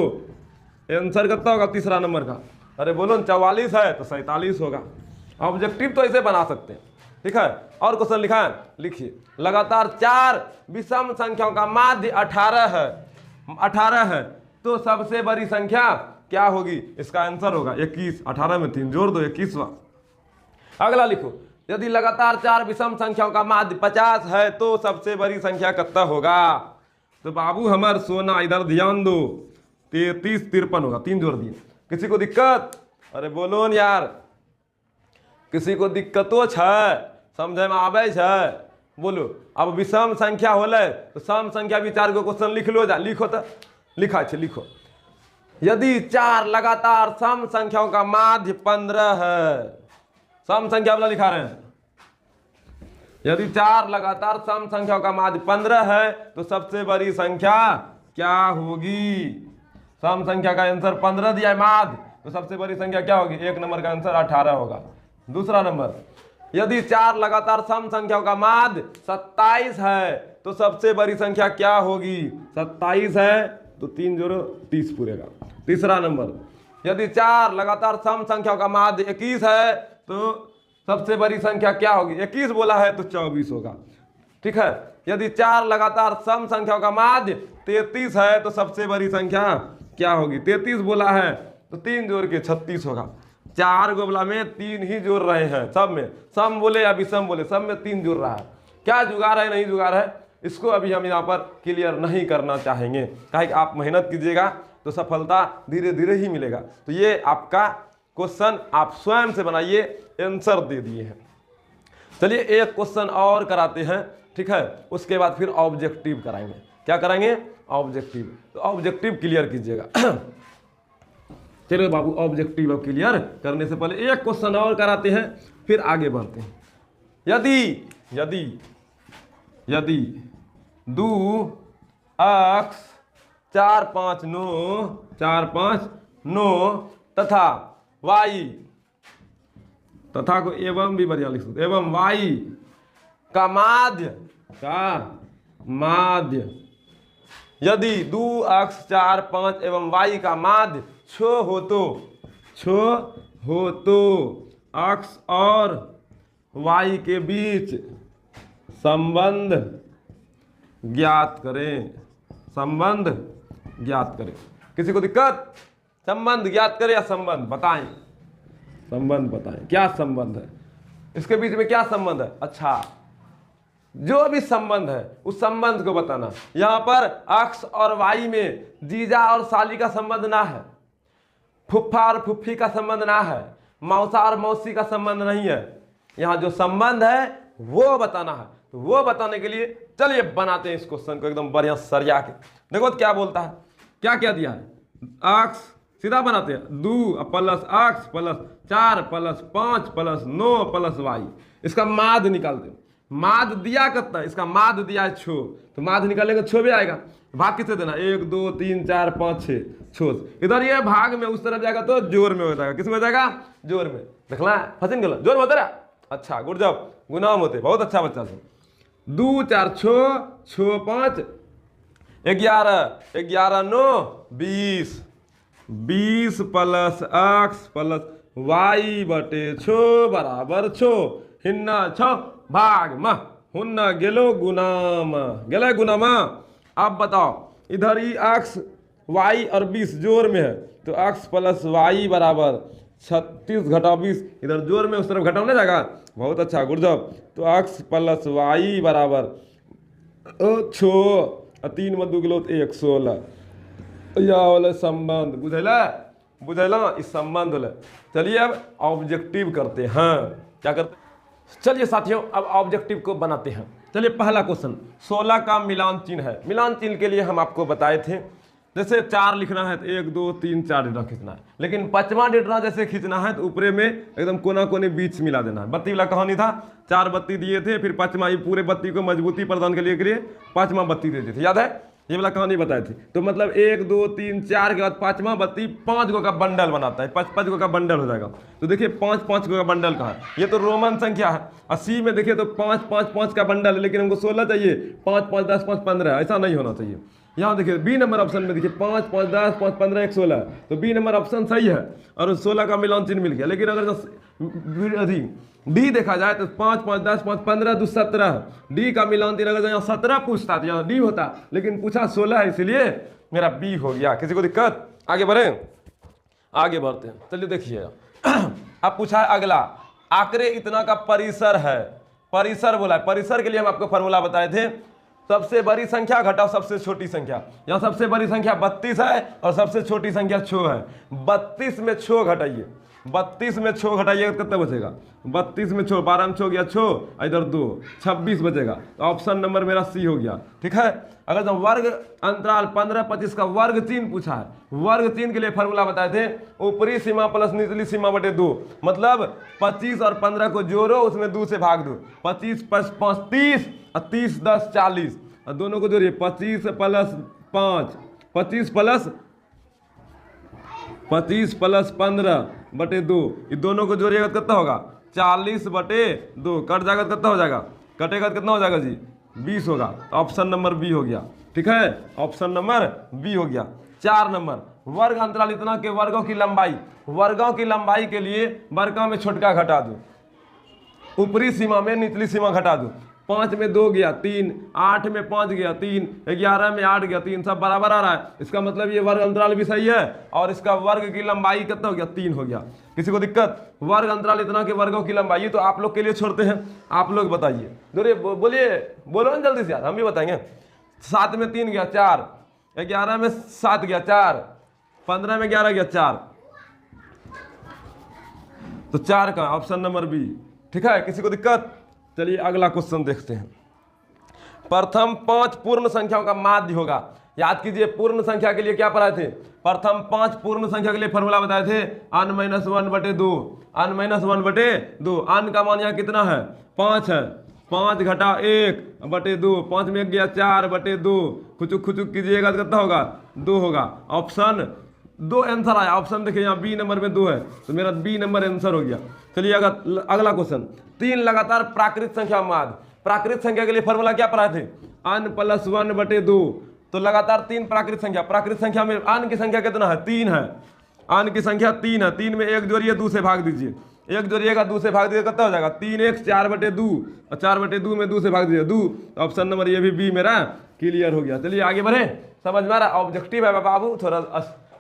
Speaker 1: आंसर कितना होगा तीसरा नंबर का, अरे बोलो 44 है तो 47 होगा। ऑब्जेक्टिव तो ऐसे बना सकते हैं, ठीक है। और क्वेश्चन लिखा है, लिखिए लगातार 4 विषम संख्याओं का माध्य 18 है तो सबसे बड़ी संख्या क्या होगी? इसका आंसर होगा 21। 18 में 3 जोड़ दो 21वां। अगला लिखो, यदि लगातार 4 विषम संख्याओं का माध्य 50 है तो सबसे बड़ी संख्या कितना होगा? तो बाबू हमार सोना इधर ध्यान दो, 33 53 होगा, 3 जोड़ दिए। किसी को दिक्कत? अरे बोलो न यार, किसी को दिक्कतो है? समझे में आवे है? बोलो। अब विषम संख्या होले तो सम संख्या भी 4 गो क्वेश्चन लिख लो जा, लिखो तो लिखा है, लिखो। यदि 4 लगातार सम संख्याओं का माध्य 15 है, सम संख्या वाला लिखा रहे हैं, यदि 4 लगातार सम संख्याओं का माध्य 15 है तो सबसे बड़ी संख्या क्या होगी? सम संख्या का आंसर 15 दिया है माध्य, तो सबसे बड़ी संख्या क्या होगी? 1 नंबर का आंसर 18 होगा। दूसरा नंबर, यदि 4 लगातार सम संख्याओं का माध्य 27 है तो सबसे बड़ी संख्या क्या होगी? 27 है तो 3 जोड़ो 30 पूरेगा। तीसरा नंबर, यदि 4 लगातार सम संख्याओं का माध्य 21 है तो सबसे बड़ी संख्या क्या होगी? 21 बोला है तो 24 होगा। ठीक है। यदि 4 लगातार सम संख्याओं का माध्य 33 है तो सबसे बड़ी संख्या क्या होगी? 33 बोला है तो 3 जोड़ के 36 होगा। 4 गोबला में 3 ही जोड़ रहे हैं, सब में, सम बोले या विषम बोले, सब में 3 जोड़ रहा है। क्या जुगाड़ है नहीं जुगाड़ है, इसको अभी हम यहाँ पर क्लियर नहीं करना चाहेंगे, काहे कि आप मेहनत कीजिएगा तो सफलता धीरे धीरे ही मिलेगा। तो ये आपका क्वेश्चन आप स्वयं से बनाइए, आंसर दे दिए हैं। चलिए एक क्वेश्चन और कराते हैं, ठीक है, उसके बाद फिर ऑब्जेक्टिव कराएंगे। क्या कराएंगे? ऑब्जेक्टिव। तो ऑब्जेक्टिव क्लियर कीजिएगा। चलिए बाबू, ऑब्जेक्टिव क्लियर करने से पहले एक क्वेश्चन और कराते हैं, फिर आगे बढ़ते हैं। यदि 2 अक्ष 4 5 9 तथा y, तथा को एवं भी बढ़िया लिख सकते, एवं y का माध्य, यदि 2 अक्ष 4 5 एवं y का माध्य 6 हो तो अक्ष और y के बीच संबंध ज्ञात करें। संबंध ज्ञात करें। किसी को दिक्कत? संबंध ज्ञात करें या संबंध बताएं? संबंध बताएं, क्या संबंध है इसके बीच में? क्या संबंध है? अच्छा, जो भी संबंध है उस संबंध को बताना। यहां पर अक्ष और वाई में जीजा और साली का संबंध ना है, फुफ्फा और फुफ्फी का संबंध ना है, मौसा और मौसी का संबंध नहीं है। यहां जो संबंध है वो बताना है। तो वो बताने के लिए चलिए बनाते हैं इस क्वेश्चन को एकदम बढ़िया सरिया के। देखो तो क्या बोलता है, क्या क्या दिया है? अक्ष सीधा बनाते हैं, 2 plus X plus 4 plus 5 plus 9 plus Y. इसका माध्य निकालते हैं। माध्य दिया कितना है? इसका माध्य दिया है 6, तो माध्य निकालेंगे 6 भी आएगा। भाग किससे देना? 1 2 3 4 5 6 इधर ये भाग में उस तरफ जाएगा तो जोर में हो जाएगा। किस में हो जाएगा? जोर में। देखना है, फसिन गलत, जोर में होता रहा। अच्छा गुड जॉब, गुनाम होते, बहुत अच्छा बच्चा से। 2 4 6 5 11 11 9 20 प्लस अक्ष प्लस वाई बटे 6 बराबर 6 हिन्ना 6 भाग म हुन्ना गेलो गुनाम गेले गुनामा। अब बताओ, इधर ही अक्ष वाई और 20 जोर में है तो अक्ष प्लस वाई बराबर 36 घटाओ 20, इधर जोर में उस तरफ घटाओ नहीं जाएगा। बहुत अच्छा गुड जॉब। तो अक्ष प्लस वाई बराबर 6 3 में 2 किलो 1 16 या वाला संबंध बुझेला इस संबंध वाला। चलिए अब ऑब्जेक्टिव करते हैं। क्या करते हैं? चलिए साथियों अब ऑब्जेक्टिव को बनाते हैं। चलिए पहला क्वेश्चन, 16 का मिलान चिन्ह है। मिलान चिन्ह के लिए हम आपको बताए थे, जैसे 4 लिखना है तो 1 2 3 4 डेटा खींचना है, लेकिन 5वां डेटा जैसे खींचना है तो ऊपरे में एकदम कोना कोने बीच मिला देना है। बत्ती वाला कहानी था, 4 बत्ती दिए थे, फिर 5वां पूरे बत्ती को मजबूती प्रदान के लिए 5वां बत्ती देते थे, याद है? ये वाला कहानी बताई थी। तो मतलब 1 2 3 4 के बाद 5वां बत्ती 5 गो का बंडल बनाता है, 5 गो का बंडल हो जाएगा। तो देखिए 5 गो का बंडल का है, ये तो रोमन संख्या है। 80 में देखिए तो 5 का बंडल है, लेकिन हमको 16 चाहिए, 5 5 10 5 15, ऐसा नहीं होना चाहिए। यहाँ देखिए बी नंबर ऑप्शन में देखिए 5, 5, 10, 5, 15, 1, 16, तो बी नंबर ऑप्शन सही है और 16 का मिलान चिन्ह मिल गया। लेकिन अगर डी देखा जाए तो 5, 5, 10, 5, 15, 2, 17, डी का मिलान चिन्ह अगर यहाँ 17 पूछता तो यहाँ डी होता, लेकिन पूछा 16 है, इसलिए मेरा बी हो गया। किसी को दिक्कत? आगे बढ़े, आगे बढ़ते हैं। चलिए देखिए अब पूछा है अगला, आंकड़े इतना का परिसर है। परिसर बोला है, परिसर के लिए हम आपको फॉर्मूला बताए थे, सबसे बड़ी संख्या घटाओ सबसे छोटी संख्या। यहाँ सबसे बड़ी संख्या 32 है और सबसे छोटी संख्या 6 है। 32 में 6 घटाइए, 32 में 6 घटाइए कितना बचेगा? 32 में 6, 12 में 6 गया 6, इधर 2, 26 बचेगा। तो ऑप्शन नंबर मेरा सी हो गया। ठीक है, अगर तो वर्ग अंतराल 15, 25 का वर्ग चिन्ह पूछा है, वर्ग चिन्ह के लिए फॉर्मूला बताए थे, ऊपरी सीमा प्लस निचली सीमा बटे 2, मतलब 25 और 15 को जोड़ो, उसमें 2 से भाग दो। 25 + 5 30 और 30 × 10 40, और दोनों को जोड़िए, 25 + 5, 25 + 15 बटे 2, ये दोनों को जोड़िएगा कितना होगा? 40 बटे 2, कट जाएगा कितना हो जाएगा? कटेगा कितना हो जाएगा जी? 20 होगा। तो ऑप्शन नंबर बी हो गया। ठीक है, ऑप्शन नंबर बी हो गया। 4 नंबर, वर्ग अंतराल इतना के वर्गों की लंबाई, वर्गों की लंबाई के लिए वर्गों में छोटका घटा दो, ऊपरी सीमा में निचली सीमा घटा दो। 5 में 2 गया 3, 8 में 5 गया 3, 11 में 8 गया 3, सब बराबर आ रहा है। इसका मतलब ये वर्ग अंतराल भी सही है और इसका वर्ग की लंबाई कितना हो गया? 3 हो गया। किसी को दिक्कत? वर्ग अंतराल इतना के वर्गों की लंबाई तो आप लोग के लिए छोड़ते हैं, आप लोग बताइए। बोलिए, बोलो ना जल्दी से यार, हम भी बताएंगे। 7 में 3 गया 4, 11 में 7 गया 4, 15 में 11 गया 4, तो 4 का ऑप्शन नंबर बी। ठीक है, किसी को दिक्कत? चलिए अगला क्वेश्चन देखते हैं। प्रथम 5 पूर्ण संख्याओं का माध्य होगा। याद कीजिए, पूर्ण संख्या के लिए क्या पढ़ाए थे? प्रथम 5 पूर्ण संख्या के लिए फॉर्मूला बताए थे, n - 1 बटे 2, n - 1 बटे 2। n का मान यहाँ कितना है? 5 है, 5 घटा 1 बटे 2, 5 में 1 गया 4 बटे 2, खुचुक खुचुक कीजिएगा तो कितना होगा? 2 होगा। ऑप्शन 2 आंसर आया। ऑप्शन देखिए यहाँ बी नंबर में 2 है, तो मेरा बी नंबर आंसर हो गया। चलिए अगला क्वेश्चन, 3 लगातार प्राकृत संख्या माध्य। प्राकृत संख्या के लिए फॉर्मूला क्या पढ़ाए थे? n + 1 बटे 2, तो लगातार 3 प्राकृत संख्या। प्राकृत संख्या में n की संख्या कितना है? 3 है, n की संख्या 3 है। 3 में 1 जोड़िए, 2 से भाग दीजिए, 1 जोड़िएगा 2 से भाग दीजिए, कितना हो जाएगा? 3 1 4 बटे 2, और 4 बटे 2 में 2 से भाग दीजिए 2। ऑप्शन नंबर ये भी बी मेरा क्लियर हो गया। चलिए आगे बढ़े, समझ में आ रहा? ऑब्जेक्टिव है बाबू, थोड़ा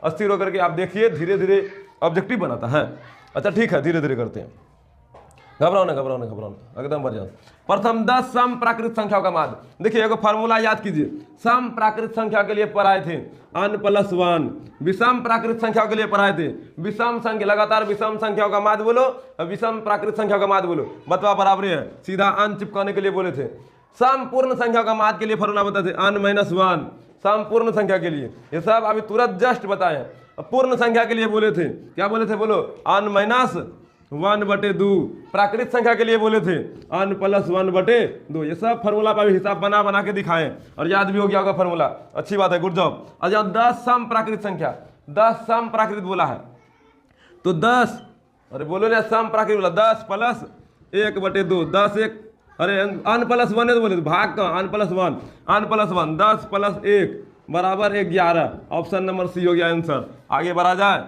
Speaker 1: अस्थिर होकर के आप देखिए, धीरे धीरे ऑब्जेक्टिव बनाता है। अच्छा ठीक है, धीरे धीरे करते हैं, घबराओ ना, एकदम बढ़िया। प्रथम 10 सम प्राकृत संख्याओं का माध्य। देखिए एगो फार्मूला याद कीजिए, सम प्राकृत संख्या के लिए पढ़ाए थे n + 1, विषम प्राकृत संख्या के लिए पढ़ाए थे विषम संख्या। लगातार विषम संख्याओं का माध्य बोलो, विषम प्राकृत संख्या का माध्य बोलो, बतवा बराबर है, सीधा n चिपकाने के लिए बोले थे। सम पूर्ण संख्या का माध्य के लिए फॉर्मूला बताते थे n - 1, सम पूर्ण संख्या के लिए। ये सब अभी तुरंत जस्ट बताए हैं। पूर्ण संख्या के लिए बोले थे, क्या बोले थे? बोलो, n - 1 बटे 2। प्राकृत संख्या के लिए बोले थे n + 1 बटे 2। ये सब फॉर्मूला पर हिसाब बना बना के दिखाएं और याद भी हो गया होगा फॉर्मूला। अच्छी बात है, गुड जॉब। अच्छा 10 सम प्राकृत संख्या, 10 सम प्राकृत बोला है, तो 10, अरे बोलो ना, सम प्राकृत बोला 10 + 1 बटे 2, 10 1, अरे n + 1 है तो बोले तो भाग का n + 1, n + 1, 10 + 1 बराबर 11। ऑप्शन नंबर सी हो गया आंसर। आगे बढ़ा जाए,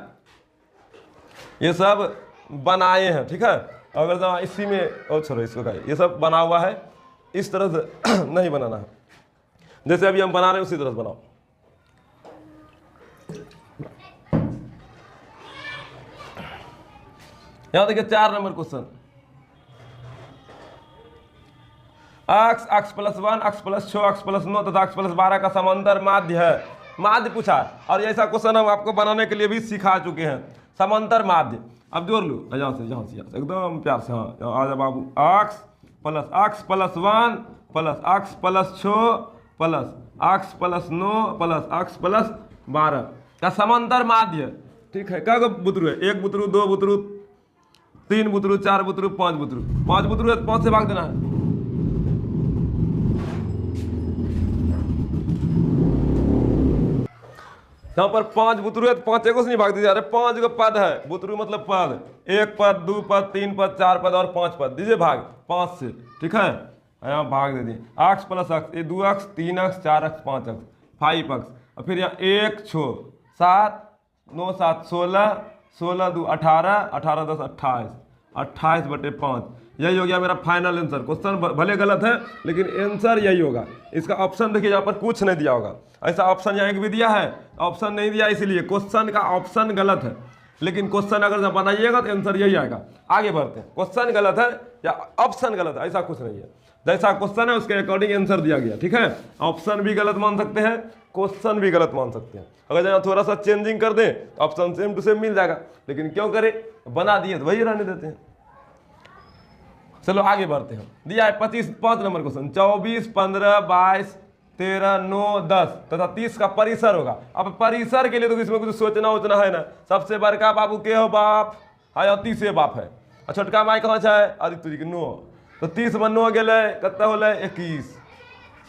Speaker 1: ये सब बनाए हैं, ठीक है। अगर इसी में, और छोड़ो इसको, ये सब बना हुआ है, इस तरह से नहीं बनाना है, जैसे अभी हम बना रहे हैं उसी तरह से बनाओ। यहां देखिए 4 number question, x + 1, x + 6, x + 9 तथा x + 12 का समांतर माध्य है। माध्य पूछा, और ऐसा क्वेश्चन हम आपको बनाने के लिए भी सिखा चुके हैं। समांतर माध्य, अब जोड़ लो यहाँ से एकदम प्यार से। हाँ आ जा बाबू, x + 1 + x + 6 + x + 9 + x + 12 का समांतर माध्य। ठीक है, क्या बुतरू है? 1 बुतरू, 2 बुतरू, 3 बुतरू, 4 बुतरू, 5 बुतरू। 5 बुतरू है तो 5 से भाग देना है। यहाँ पर 5 बुतरू है तो 5 एगो से नहीं भाग दीजिए। अरे 5 गो पद है, बुतरू मतलब पद, 1 पद, 2 पद, 3 पद, 4 पद और 5 पद, दीजिए भाग 5 से। ठीक है, यहाँ भाग दे दिए। x + x, ये 2x, 3x, 4x, 5x, 5 अक्स, और फिर यहाँ 1 छो 7 9 7 16 16 2 18 18 10 28 28/5। यही हो गया मेरा फाइनल आंसर। क्वेश्चन भले गलत है लेकिन आंसर यही होगा। इसका ऑप्शन देखिए, यहाँ पर कुछ नहीं दिया होगा। ऐसा ऑप्शन यहाँ एक भी दिया है, ऑप्शन नहीं दिया, इसलिए क्वेश्चन का ऑप्शन गलत है। लेकिन क्वेश्चन अगर बनाइएगा तो आंसर यही आएगा। आगे बढ़ते हैं। क्वेश्चन गलत है या ऑप्शन गलत है, ऐसा कुछ नहीं है। जैसा क्वेश्चन है उसके अकॉर्डिंग आंसर दिया गया, ठीक है। ऑप्शन भी गलत मान सकते हैं, क्वेश्चन भी गलत मान सकते हैं। अगर यहाँ थोड़ा सा चेंजिंग कर दें तो ऑप्शन सेम टू सेम मिल जाएगा, लेकिन क्यों करें, बना दिए तो वही रहने देते हैं। चलो आगे बढ़ते हैं। दिया है 5 नंबर क्वेश्चन, 24 15 22 13 9 10 तथा 30 का परिसर होगा। अब परिसर के लिए तो इसमें कुछ सोचना उचना है ना। सबसे बड़का बाबू के हो बाप है, और 30 बाप है, और छोटका माई कहाँ है आदित्य जी के 9। तो 30 में 9 गए कितना होल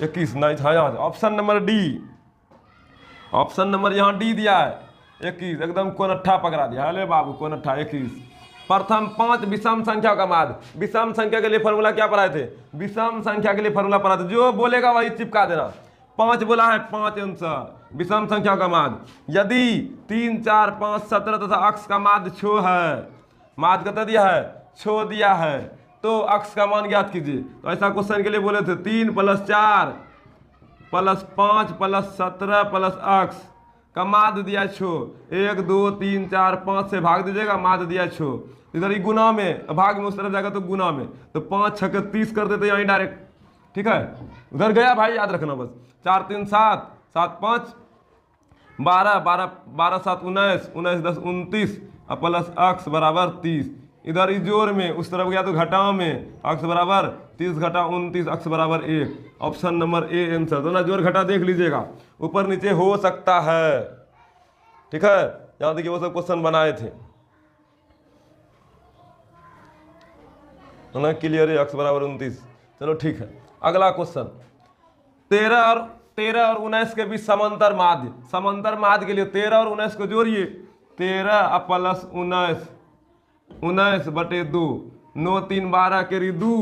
Speaker 1: 21 नहीं है। Option number D, option number यहाँ डी दिया है 21, एकदम कोनट्ठा पकड़ा दिया। अरे बाबू कोनट्ठा 21। प्रथम 5 विषम संख्या का माध्य। विषम संख्या के लिए फॉर्मूला क्या पढ़ाए थे, विषम संख्या के लिए फॉर्मूला पढ़ाए थे। जो बोलेगा वही चिपका देना। 5 बोला है, 5 आंसर। विषम संख्या का माध्य यदि 3 4 5 17 तथा अक्ष का माध्य छो है, माध्य कितना दिया है, छो दिया है, तो अक्ष का मान ज्ञात कीजिए। तो ऐसा क्वेश्चन के लिए बोले थे 3 + 4 + 5 + 17 + अक्ष का माध्य दिया छो। 1 2 3 4 5 से भाग दीजिएगा, माध्य दिया छो। इधर ही गुना में, भाग में उस तरफ जाएगा तो गुना में, तो 5 6 30 कर देते यहीं डायरेक्ट, ठीक है। उधर गया भाई, याद रखना बस। 4 3 7 7 5 12 12 12 7 19 19 10 29 और प्लस अक्ष बराबर 30। इधर ही जोर में, उस तरफ गया तो घटाव में, अक्ष बराबर 30 घटा 29 अक्ष बराबर 1। Option number A answer. तो ना जोर घटा देख लीजिएगा, ऊपर नीचे हो सकता है, ठीक है। यहाँ देखिए वो सब क्वेश्चन बनाए थे ना, क्लियर है, अक्ष बराबर 29। चलो ठीक है, अगला क्वेश्चन 13 और 19 के बीच समांतर माध्य। समांतर माध्य के लिए 13 और 19 को जोड़िए, 13 + 19 19/2 9 3 12 के 2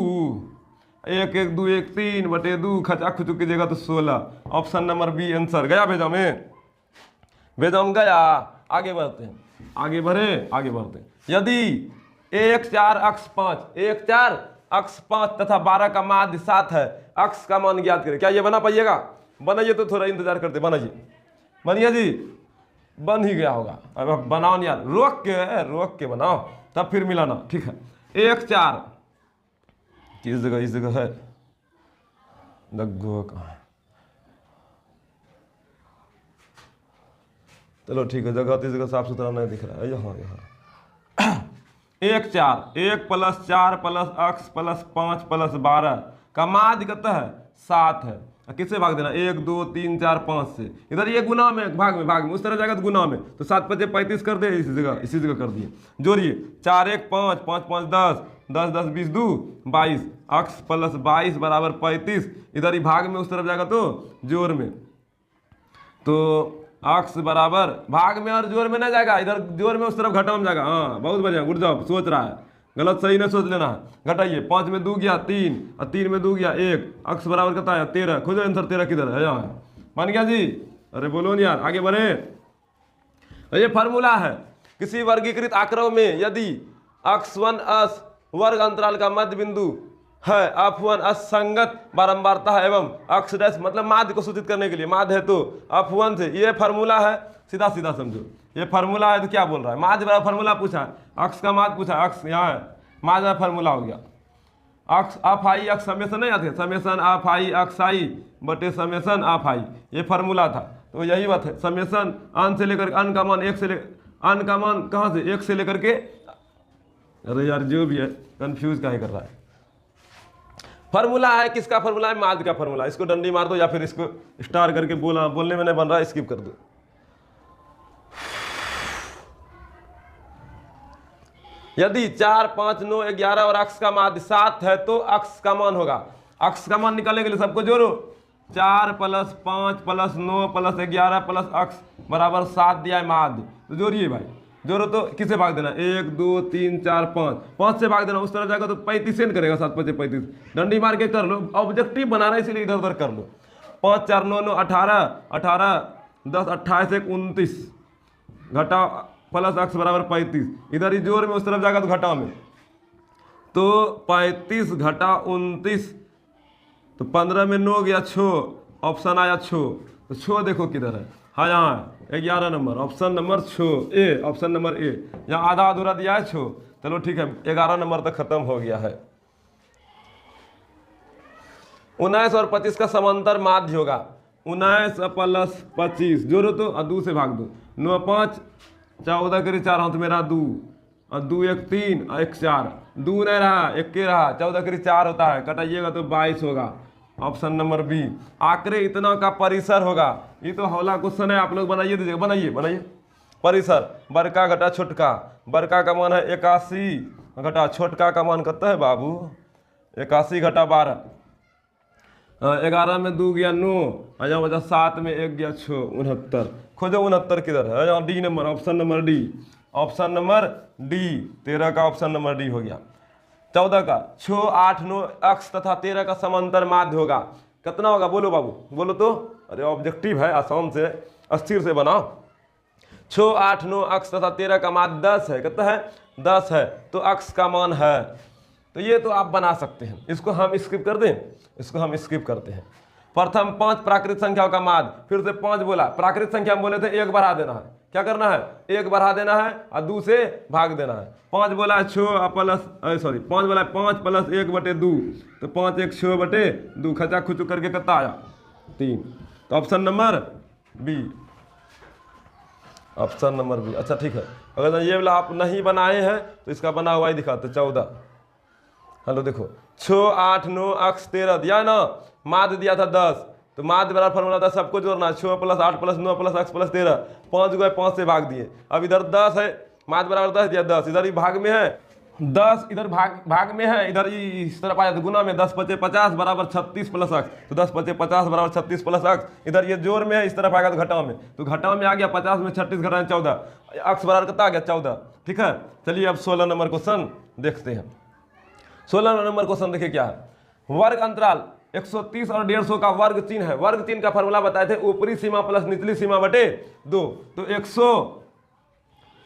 Speaker 1: 1 1 2 1 3/2 खचा खुचू कीजिएगा तो 16। Option number B answer. गया भेजा में, भेजा में गया। आगे बढ़ते हैं, आगे बढ़ते हैं। यदि 1 4 अक्ष 5 1 4 अक्ष 5 तथा 12 का माध्य 7 है, अक्ष का मान ज्ञात करें। क्या ये बना पाइएगा? बनाइए तो थोड़ा इंतजार करते, बनिए जी, बन ही गया होगा। अब बनाओ नहीं यार, रोक के बनाओ, तब फिर मिलाना, ठीक है। 1 4 किस जगह, इस जगह है लगभग कहाँ है, चलो ठीक है, जगह तीस जगह साफ सुथरा नहीं दिख रहा है, यहाँ 1 4 1 + 4 + अक्ष + 5 + 12 का माध्य कितना है, 7 है। किससे भाग देना, 1 2 3 4 5 से। इधर ये गुना में, भाग में उस तरह जाएगा तो गुना में, तो 7 × 5 = 35 कर दे, इसी जगह कर दिए। जोड़िए 4 1 5 5 5 10 10 10 20 2 22 अक्ष + 22 बराबर 35। इधर ही भाग में उस तरफ जाएगा तो जोर में, तो अक्ष बराबर भाग में और जोर में नहीं जाएगा, इधर जोर में उस तरफ घटाव में जाएगा। हाँ बहुत बढ़िया, गुड जॉब। सोच रहा है, गलत सही नहीं सोच लेना है। घटाइए, 5 में 2 गया 3 और 3 में 2 गया 1, अक्ष बराबर कितना है 13। खोजो आंसर, 13 किधर है, यहाँ बन गया जी। अरे बोलो नहीं यार, आगे बढ़े। ये फार्मूला है, किसी वर्गीकृत आंकड़ों में यदि x1 अस वर्ग अंतराल का मध्य बिंदु है, f1 असंगत बारंबारता है एवं अक्ष डैश मतलब माध्य को सूचित करने के लिए, माध्य है तो f1 से, ये फार्मूला है, सीधा सीधा समझो। ये फार्मूला है तो क्या बोल रहा है, माध्य बराबर फार्मूला पूछा, अक्ष का माध्य पूछा, अक्ष यहाँ है, माध्य फार्मूला हो गया। अक्ष अफ आई अक्ष समेसन नहीं आते, समेसन अफ आई अक्ष आई बटे समेसन अफ आई, ये फार्मूला था। तो यही बात है, समेसन अन से लेकर अन का मान 1 से अन का मान कहाँ से 1 से लेकर के, अरे यार जो भी है कंफ्यूज काहे कर रहा है। फार्मूला है, किसका फार्मूला है, माध्य का फार्मूला। इसको डंडी मार दो या फिर इसको स्टार करके बोलने में नहीं बन रहा है, स्किप कर दो। यदि 4 5 9 11 और अक्ष का माध्य 7 है तो अक्ष का मान होगा। अक्ष का मान निकालने के लिए सबको जोड़ो, 4 + 5 + 9 + 11 + अक्ष बराबर 7 दिया है माध्य। तो जोड़िए भाई, जोड़ो तो किसे भाग देना, 1 2 3 4 5 से भाग देना, उस तरफ जाएगा तो 35 से करेगा, 7 × 5 = 35। डंडी मार के कर लो, ऑब्जेक्टिव बना रहा है इसीलिए इधर उधर कर लो। 5 4 9 9 18 18 10 28 1 29 घटाओ प्लस x बराबर 35। इधर ही जोर में उस तरफ जाएगा तो घटाओ में, तो 35 घटा 29 तो 15 में 9 गया 6, ऑप्शन आया 6। तो 6 देखो किधर है, हाँ यहाँ 11 number, option number 6 A, option number A. यहाँ आधा अधूरा दिया है 6, चलो ठीक है 11 नंबर तक खत्म हो गया है। 19 और 25 का समांतर माध्य होगा। 19 प्लस 25 जोड़ो तो 2 से भाग दो, 9 5 14 करी 4 हाथ मेरा 2 और 2 1 3 और 1 4, 2 नहीं रहा 1 के रहा, 14 करी 4 होता है, कटाइएगा तो 22 होगा, ऑप्शन नंबर बी। आखिर इतना का परिसर होगा, ये तो हौला क्वेश्चन है, आप लोग बनाइए दीजिएगा, बनाइए बनाइए। परिसर बड़का घटा छोटका, बड़का का मान है 81 घटा छोटका का मान कितना है बाबू 81 घटा 12, 11 में 2 गया 9 और यहाँ बचा 7 में 1 गया 6, 69। खोजो 69 किधर है, यहाँ D number, option number D, option number D. 13 का ऑप्शन नंबर डी हो गया। 14 का 6 8 9 अक्ष तथा 13 का समांतर माध्य होगा, कितना होगा बोलो बाबू, बोलो तो, अरे ऑब्जेक्टिव है, आसान से अस्थिर से बनाओ। 6 8 9 अक्ष तथा 13 का माध्य 10 है, कितना है 10 है, तो अक्ष का मान है, तो ये तो आप बना सकते हैं। इसको हम स्किप कर दें, इसको हम स्किप करते हैं। प्रथम 5 प्राकृत संख्याओं का माध्य, फिर से 5 बोला, प्राकृत संख्या हम बोले थे 1 बढ़ा देना है, क्या करना है 1 बढ़ा देना है और 2 से भाग देना है। 5 बोला है 6 प्लस 5 बोला है 5 प्लस 1/2, तो 5 1 6 बटे 2, खचा खुचू करके कितना आया 3, तो option number B, option number B. अच्छा ठीक है, अगर ये वाला आप नहीं बनाए हैं तो इसका बना हुआ ही दिखाते। 14 हेलो देखो 6 8 9 अक्ष 13 दिया ना, माध्य दिया था 10, तो माध्य बराबर फॉर्मूला था सबको जोड़ना है, 6 plus 8 plus 9 plus X plus 13, 5 गए 5 से भाग दिए। अब इधर 10 है, माध्य बराबर 10 दिया 10, इधर ही भाग में है 10, इधर भाग में है, इधर इस तरफ आया तो गुना में 10 5 50 बराबर 36 प्लस अक्ष, तो 10 5 50 बराबर 36 प्लस अक्ष, इधर ये जोड़ में है, इस तरफ आएगा तो घटाव में, तो घटाव में आ गया 50 में 36 घटाएं 14, अक्ष बराबर कितना आ गया 14। ठीक है, चलिए अब 16 नंबर क्वेश्चन देखते हैं। 16 नंबर क्वेश्चन देखिए क्या है, वर्ग अंतराल 130 और 150 का वर्ग चिन्ह है। वर्ग चिन्ह का फॉर्मूला बताए थे ऊपरी सीमा प्लस निचली सीमा बटे 2, तो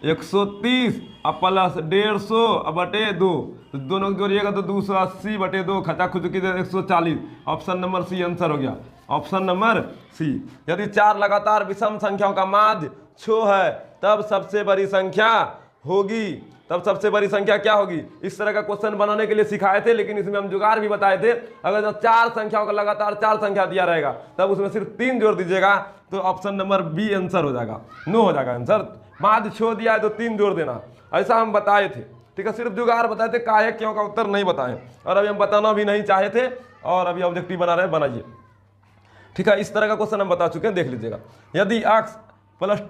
Speaker 1: 130 और प्लस 150 बटे 2, तो दोनों को जोड़िएगा तो 280 बटे 2, खचा खुचुकी 140, ऑप्शन नंबर सी आंसर हो गया, ऑप्शन नंबर सी। यदि 4 लगातार विषम संख्याओं का माध्य 6 है तब सबसे बड़ी संख्या होगी, तब सबसे बड़ी संख्या क्या होगी। इस तरह का क्वेश्चन बनाने के लिए सिखाए थे, लेकिन इसमें हम जुगाड़ भी बताए थे। अगर जो 4 संख्याओं का लगातार 4 संख्या दिया रहेगा तब उसमें सिर्फ 3 जोड़ दीजिएगा, तो ऑप्शन नंबर बी आंसर हो जाएगा, नो हो जाएगा आंसर। माध्य 6 दिया है तो 3 जोड़ देना, ऐसा हम बताए थे। ठीक है, सिर्फ जुगाड़ बताए थे, काहे क्यों का उत्तर नहीं बताए, और अभी हम बताना भी नहीं चाहे थे, और अभी ऑब्जेक्टिव बना रहे हैं, बनाइए। ठीक है, इस तरह का क्वेश्चन हम बता चुके हैं, देख लीजिएगा। यदि x plus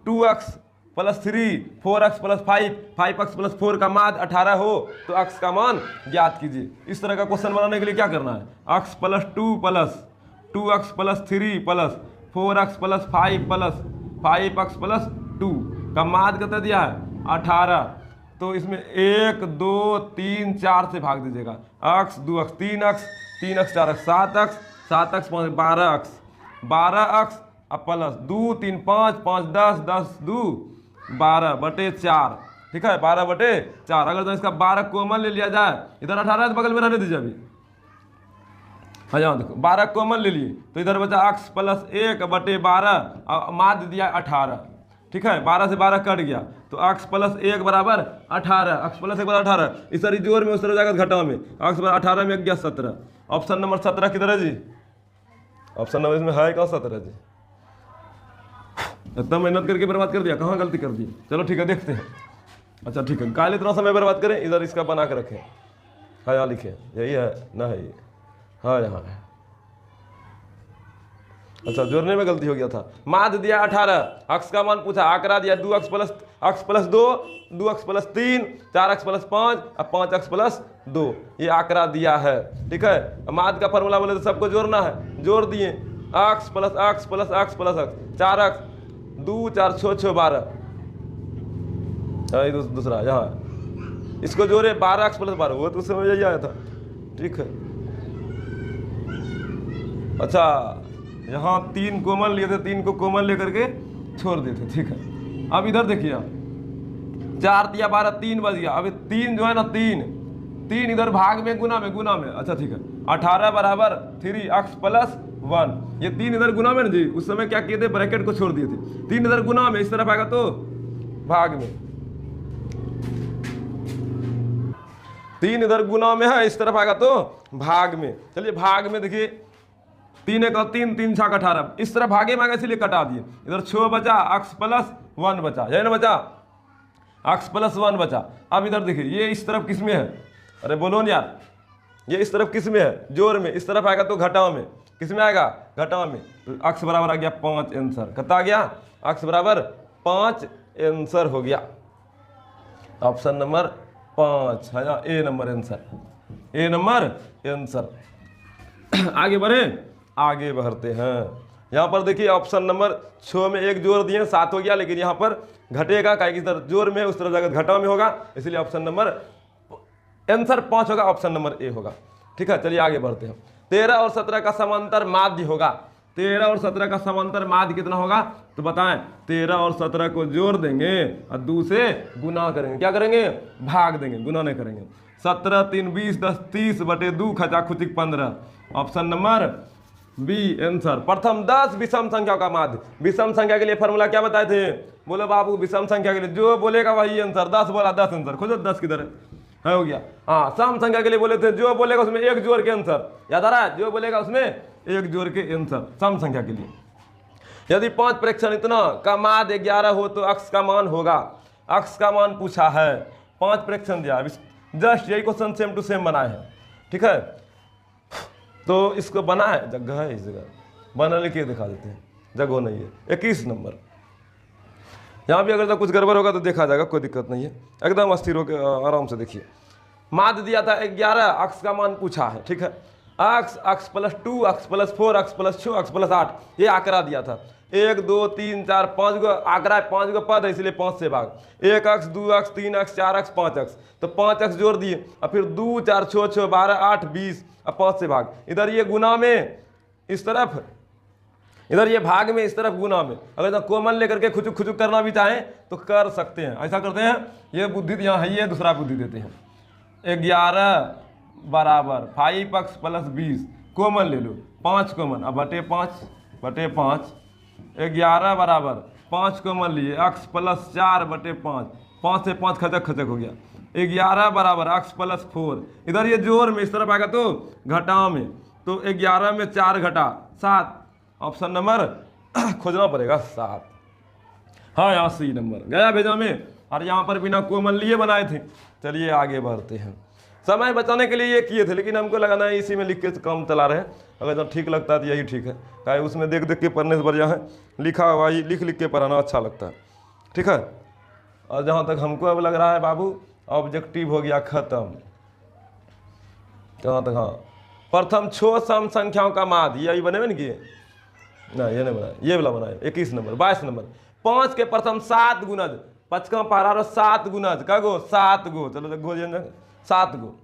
Speaker 1: 2x plus 3 4x plus 5x plus 4 का माध्य 18 हो तो x का मान ज्ञात कीजिए। इस तरह का क्वेश्चन बनाने के लिए क्या करना है, x plus 2 plus 2x plus 3 plus 4x plus 5 plus 5x plus 2 का माध्य कितना दिया है 18, तो इसमें 1 2 3 4 से भाग दीजिएगा, x 2x 3x 3x 4x 7x 7x 12x 12x अब प्लस 2 3 5 5 10 10 2 12 बटे 4। ठीक है, 12 बटे 4। अगर तो इसका 12 कॉमन ले लिया जाए, इधर 18 है बगल में रहने दीजिए अभी, हाँ जाओ देखो 12 कॉमन ले लिए, तो इधर बचा x प्लस 1 बटे 12, माध्य दिया 18। ठीक है, 12 से 12 कट गया, तो x प्लस 1 बराबर 18, x प्लस 1 बराबर 18, इस तरह जोड़ में उस तरह जाकर घटाव में, x बराबर 18 में 1 गया 17, ऑप्शन नंबर 17 किधर है जी, ऑप्शन नंबर इसमें है क्या 17 जी। इतना मेहनत करके बर्बाद कर दिया, कहाँ गलती कर दी। चलो ठीक है, देखते हैं। अच्छा ठीक है, काले इतना समय बर्बाद करें, इधर इसका बना के रखें, हाँ यहाँ लिखे, यही है ना, है ये, हाँ यहाँ है। अच्छा जोड़ने में गलती हो गया था, माध्य दिया 18, अक्ष का मान पूछा, आंकड़ा दिया 2x plus 2 2x plus 3 4x plus 5 और 5x प्लस 2, ये आंकड़ा दिया है। ठीक है, माध्य का फॉर्मूला बोले तो सबको जोड़ना है, जोड़ दिए, x plus x plus x plus x 4x 2 4 6 6 12, दूसरा यहाँ इसको जोड़े 12x प्लस 12, वो तो समझ यही आया था। ठीक है, अच्छा यहाँ 3 कॉमन लिए थे, 3 को कॉमन लेकर के छोड़ देते, ठीक है। अब इधर देखिए 4 तिया 12, 3 बज गया। अब 3 जो है ना 3 इधर भाग में गुना में, अच्छा ठीक है। 18 बराबर 3 x प्लस 1, ये 3 इधर गुना में ना जी, उस समय क्या किए थे, ब्रैकेट को छोड़ दिए थे। 3 इधर गुना में, इस तरफ आएगा तो भाग में, 3 इधर गुना में है, इस तरफ आएगा तो भाग में। चलिए भाग में देखिए 3 एक 3, 3 छक 18, इस तरफ भागे में आ गया इसलिए कटा दिए। इधर 6 बचा, x प्लस 1 बचा, यही ना बचा, x प्लस 1 बचा। अब इधर देखिए ये इस तरफ किस में है, अरे बोलो ना यार, ये इस तरफ किस में है, जोड़ में, इस तरफ आएगा तो घटाव में, किस में आएगा, घटाव में। तो x बराबर आ गया 5 आंसर, कितना आ गया, x बराबर 5 आंसर हो गया। ऑप्शन नंबर 5 है ना, ए नंबर आंसर, ए नंबर आंसर। आगे बढ़े, आगे बढ़ते हैं। यहाँ पर देखिए ऑप्शन नंबर 6 में 1 जोड़ दिए 7 हो गया, लेकिन यहाँ पर घटेगा, काहे कि इधर जोड़ में उस तरह जगह घटाव में होगा, इसलिए ऑप्शन नंबर आंसर 5 होगा, ऑप्शन नंबर ए होगा। ठीक है, चलिए आगे बढ़ते हैं। 13 और 17 का समांतर माध्य होगा, 13 और 17 का समांतर माध्य कितना होगा, तो बताएं। 13 और 17 को जोड़ देंगे और 2 से गुना करेंगे, क्या करेंगे, भाग देंगे, गुना नहीं करेंगे। 17 3 20 10 30 बटे 2 खचा खुचिक 15, ऑप्शन नंबर बी आंसर। प्रथम 10 विषम संख्या का माध्य, विषम संख्या के लिए फॉर्मूला क्या बताए थे, बोलो बाबू, विषम संख्या के लिए जो बोलेगा वही आंसर, 10 बोला 10 आंसर, खोजो 10 किधर है, हो गया। हाँ, सम संख्या के लिए बोले थे जो बोलेगा उसमें 1 जोड़ के आंसर, याद आ रहा है, जो बोलेगा उसमें 1 जोड़ के आंसर, सम संख्या के लिए। यदि 5 प्रेक्षण इतना का माध्य 11 हो तो अक्ष का मान होगा, अक्ष का मान पूछा है, 5 प्रेक्षण दिया, जस्ट यही क्वेश्चन सेम टू सेम बनाए हैं। ठीक है, तो इसको बना है, जगह है, इस जगह बना लिखे दिखा देते हैं, जगह नहीं है। 21 नंबर, यहाँ भी अगर तो कुछ गड़बड़ होगा तो देखा जाएगा, कोई दिक्कत नहीं है, एकदम अस्थिर होकर आराम से देखिए। माध्य दिया था 11, अक्ष का मान पूछा है। ठीक है, अक्ष प्लस 2, अक्ष प्लस 4, अक्ष प्लस 6, अक्ष प्लस 8, ये आंकड़ा दिया था। 1 2 3 4 5 गो आंकड़ा है, 5 गो पद है, इसलिए 5 से भाग, 1 अक्ष 2 अक्ष 3 अक्ष 4 अक्ष 5 अक्ष, तो 5 अक्ष जोड़ दिए, और फिर 2 4 6 6 12 8 20, अब 5 से भाग। इधर ये गुना में इस तरफ, इधर ये भाग में इस तरफ गुना में। अगर तो कॉमन लेकर के खुचुक खुचुक करना भी चाहें तो कर सकते हैं, ऐसा करते हैं। ये बुद्धि यहाँ है, ये दूसरा बुद्धि देते हैं। 11 बराबर 5x प्लस 20, कॉमन ले लो, 5 कॉमन, अब बटे 5 बटे 5, 11 बराबर 5 कॉमन लिए, x प्लस 4 बटे 5, 5 से 5 खचक खचक हो गया। 11 बराबर x प्लस 4, इधर ये जोड़ में इस तरफ आएगा तो घटाव में, तो 11 में 4 घटा 7, ऑप्शन नंबर खोजना पड़ेगा 7। हाँ, यहाँ सी नंबर गया भेजा में, और यहाँ पर बिना कॉमन लिए बनाए थे। चलिए आगे बढ़ते हैं। समय बचाने के लिए ये किए थे, लेकिन हमको लगा ना इसी में लिख के काम चला रहे हैं, अगर जब ठीक लगता है तो यही ठीक है, क्या उसमें देख देख के पढ़ने से बढ़िया है लिखा हुआ ही लिख लिख के पढ़ाना अच्छा लगता है। ठीक है, और जहाँ तक हमको अब लग रहा है बाबू, ऑब्जेक्टिव हो गया खत्म। जहाँ तक, हाँ, प्रथम छो सम संख्याओं का माध्य, यही बने नहीं किए ना, ये नहीं बनाया, ये वाला बनाया। 21 नंबर, 22 नंबर, 5 के प्रथम 7 गुणज, 55 पारा 7 गुणज, का गो 7 गो, चलो गो 7 गो,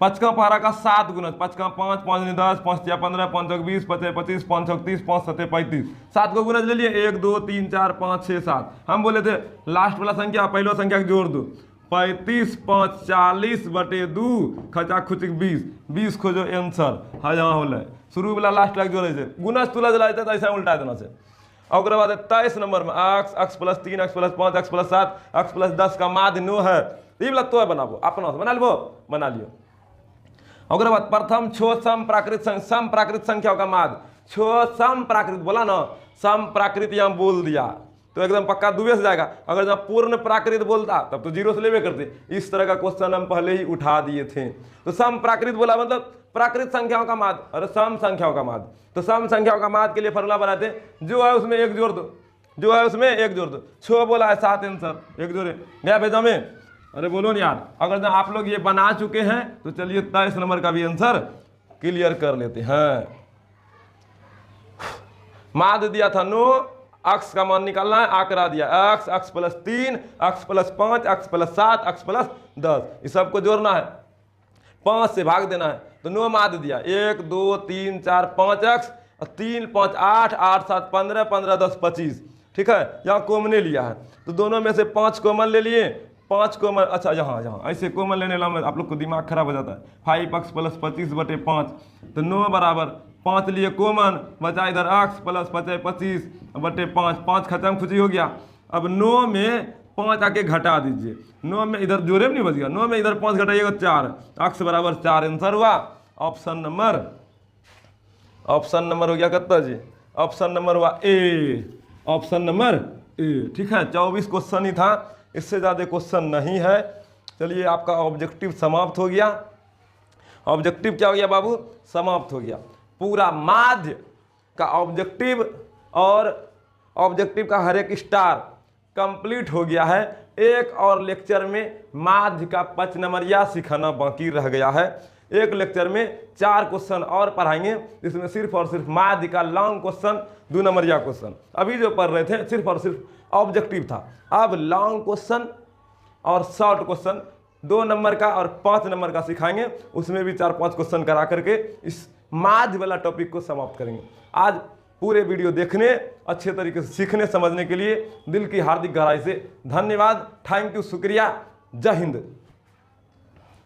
Speaker 1: 55 पारा का 7 गुणज, 55 5 5 10 5 15 5 20 5 25 5 30 5 7 35, 7 को गुणज ले लिए, 1 2 3 4 5 6 7। हम बोले थे लास्ट वाला संख्या पहला संख्या के जोड़ दो, 35 5 40 बटे 2 खचा खुचिक 20, 20 खोजो आंसर है, यहाँ होल शुरू वाला लास्ट लाख जोड़े से गुणज तुलज लाए तो ऐसा उल्टा देना से। और बाद 23 नंबर में x plus 3 x plus 5 x plus 7 x plus 10 का माध्य 9 है, ये वाला तो है, बनाबो अपना बना लो, बना लियो। और बाद प्रथम छो सम प्राकृत संख्याओं का माध्य, छो सम प्राकृत बोला ना, सम प्राकृत यहाँ बोल दिया तो एकदम पक्का 2 से जाएगा। अगर जब पूर्ण प्राकृत बोलता तब तो 0 से लेवे करते। इस तरह का क्वेश्चन हम पहले ही उठा दिए थे। तो सम प्राकृत बोला मतलब प्राकृत संख्याओं का माध्य, और सम संख्याओं का माध्य, तो सम संख्याओं का माध्य के लिए फॉर्मूला बनाते, जो है उसमें 1 जोड़ दो, जो है उसमें 1 जोड़ दो। 6 बोला है 7 आंसर, 1 जोड़े गया भेजा में। अरे बोलो नहीं यार, अगर आप लोग ये बना चुके हैं तो चलिए 23 नंबर का भी आंसर क्लियर कर लेते हैं। माध्य दिया था 9, अक्ष का मान निकालना है, आंकड़ा दिया x plus 3 x plus 5 x plus 7 x plus 10, इस सबको जोड़ना है, 5 से भाग देना है, तो 9 माध्य दिया, 1 2 3 4 5 x 3 5 8, 8 7 15, 15 10 25, ठीक है। यहाँ कॉमने लिया है तो दोनों में से 5 कॉमन ले लिए, 5 कॉमन, अच्छा यहाँ ऐसे कॉमन लेने वाला आप लोग को दिमाग खराब हो जाता है। 5x प्लस 25/5 तो 9 बराबर 5 लिए कॉमन, बचा इधर x प्लस 25/5, 5 खत्म, खुशी हो गया। अब 9 में 5 आके घटा दीजिए, 9 में इधर जोड़े में नहीं बच गया, 9 में इधर 5 घटाइएगा 4, x बराबर 4 आंसर हुआ। ऑप्शन नंबर हो गया कितना जी? ऑप्शन नंबर हुआ ए, ऑप्शन नंबर ए, ठीक है। 24 क्वेश्चन ही था, इससे ज़्यादा क्वेश्चन नहीं है। चलिए आपका ऑब्जेक्टिव समाप्त हो गया। ऑब्जेक्टिव क्या हो गया बाबू? समाप्त हो गया। पूरा माध्य का ऑब्जेक्टिव और ऑब्जेक्टिव का हर एक स्टार कंप्लीट हो गया है। एक और लेक्चर में माध्य का 5 नंबरिया सिखाना बाकी रह गया है। एक लेक्चर में 4 क्वेश्चन और पढ़ाएंगे, जिसमें सिर्फ और सिर्फ माध्य का लॉन्ग क्वेश्चन, 2 नंबरिया क्वेश्चन। अभी जो पढ़ रहे थे सिर्फ और सिर्फ ऑब्जेक्टिव था। अब लॉन्ग क्वेश्चन और शॉर्ट क्वेश्चन 2 नंबर का और 5 नंबर का सिखाएंगे, उसमें भी 4-5 क्वेश्चन करा करके इस माध्य वाला टॉपिक को समाप्त करेंगे। आज पूरे वीडियो देखने, अच्छे तरीके से सीखने समझने के लिए दिल की हार्दिक गहराई से धन्यवाद। थैंक यू, शुक्रिया। जय हिंद।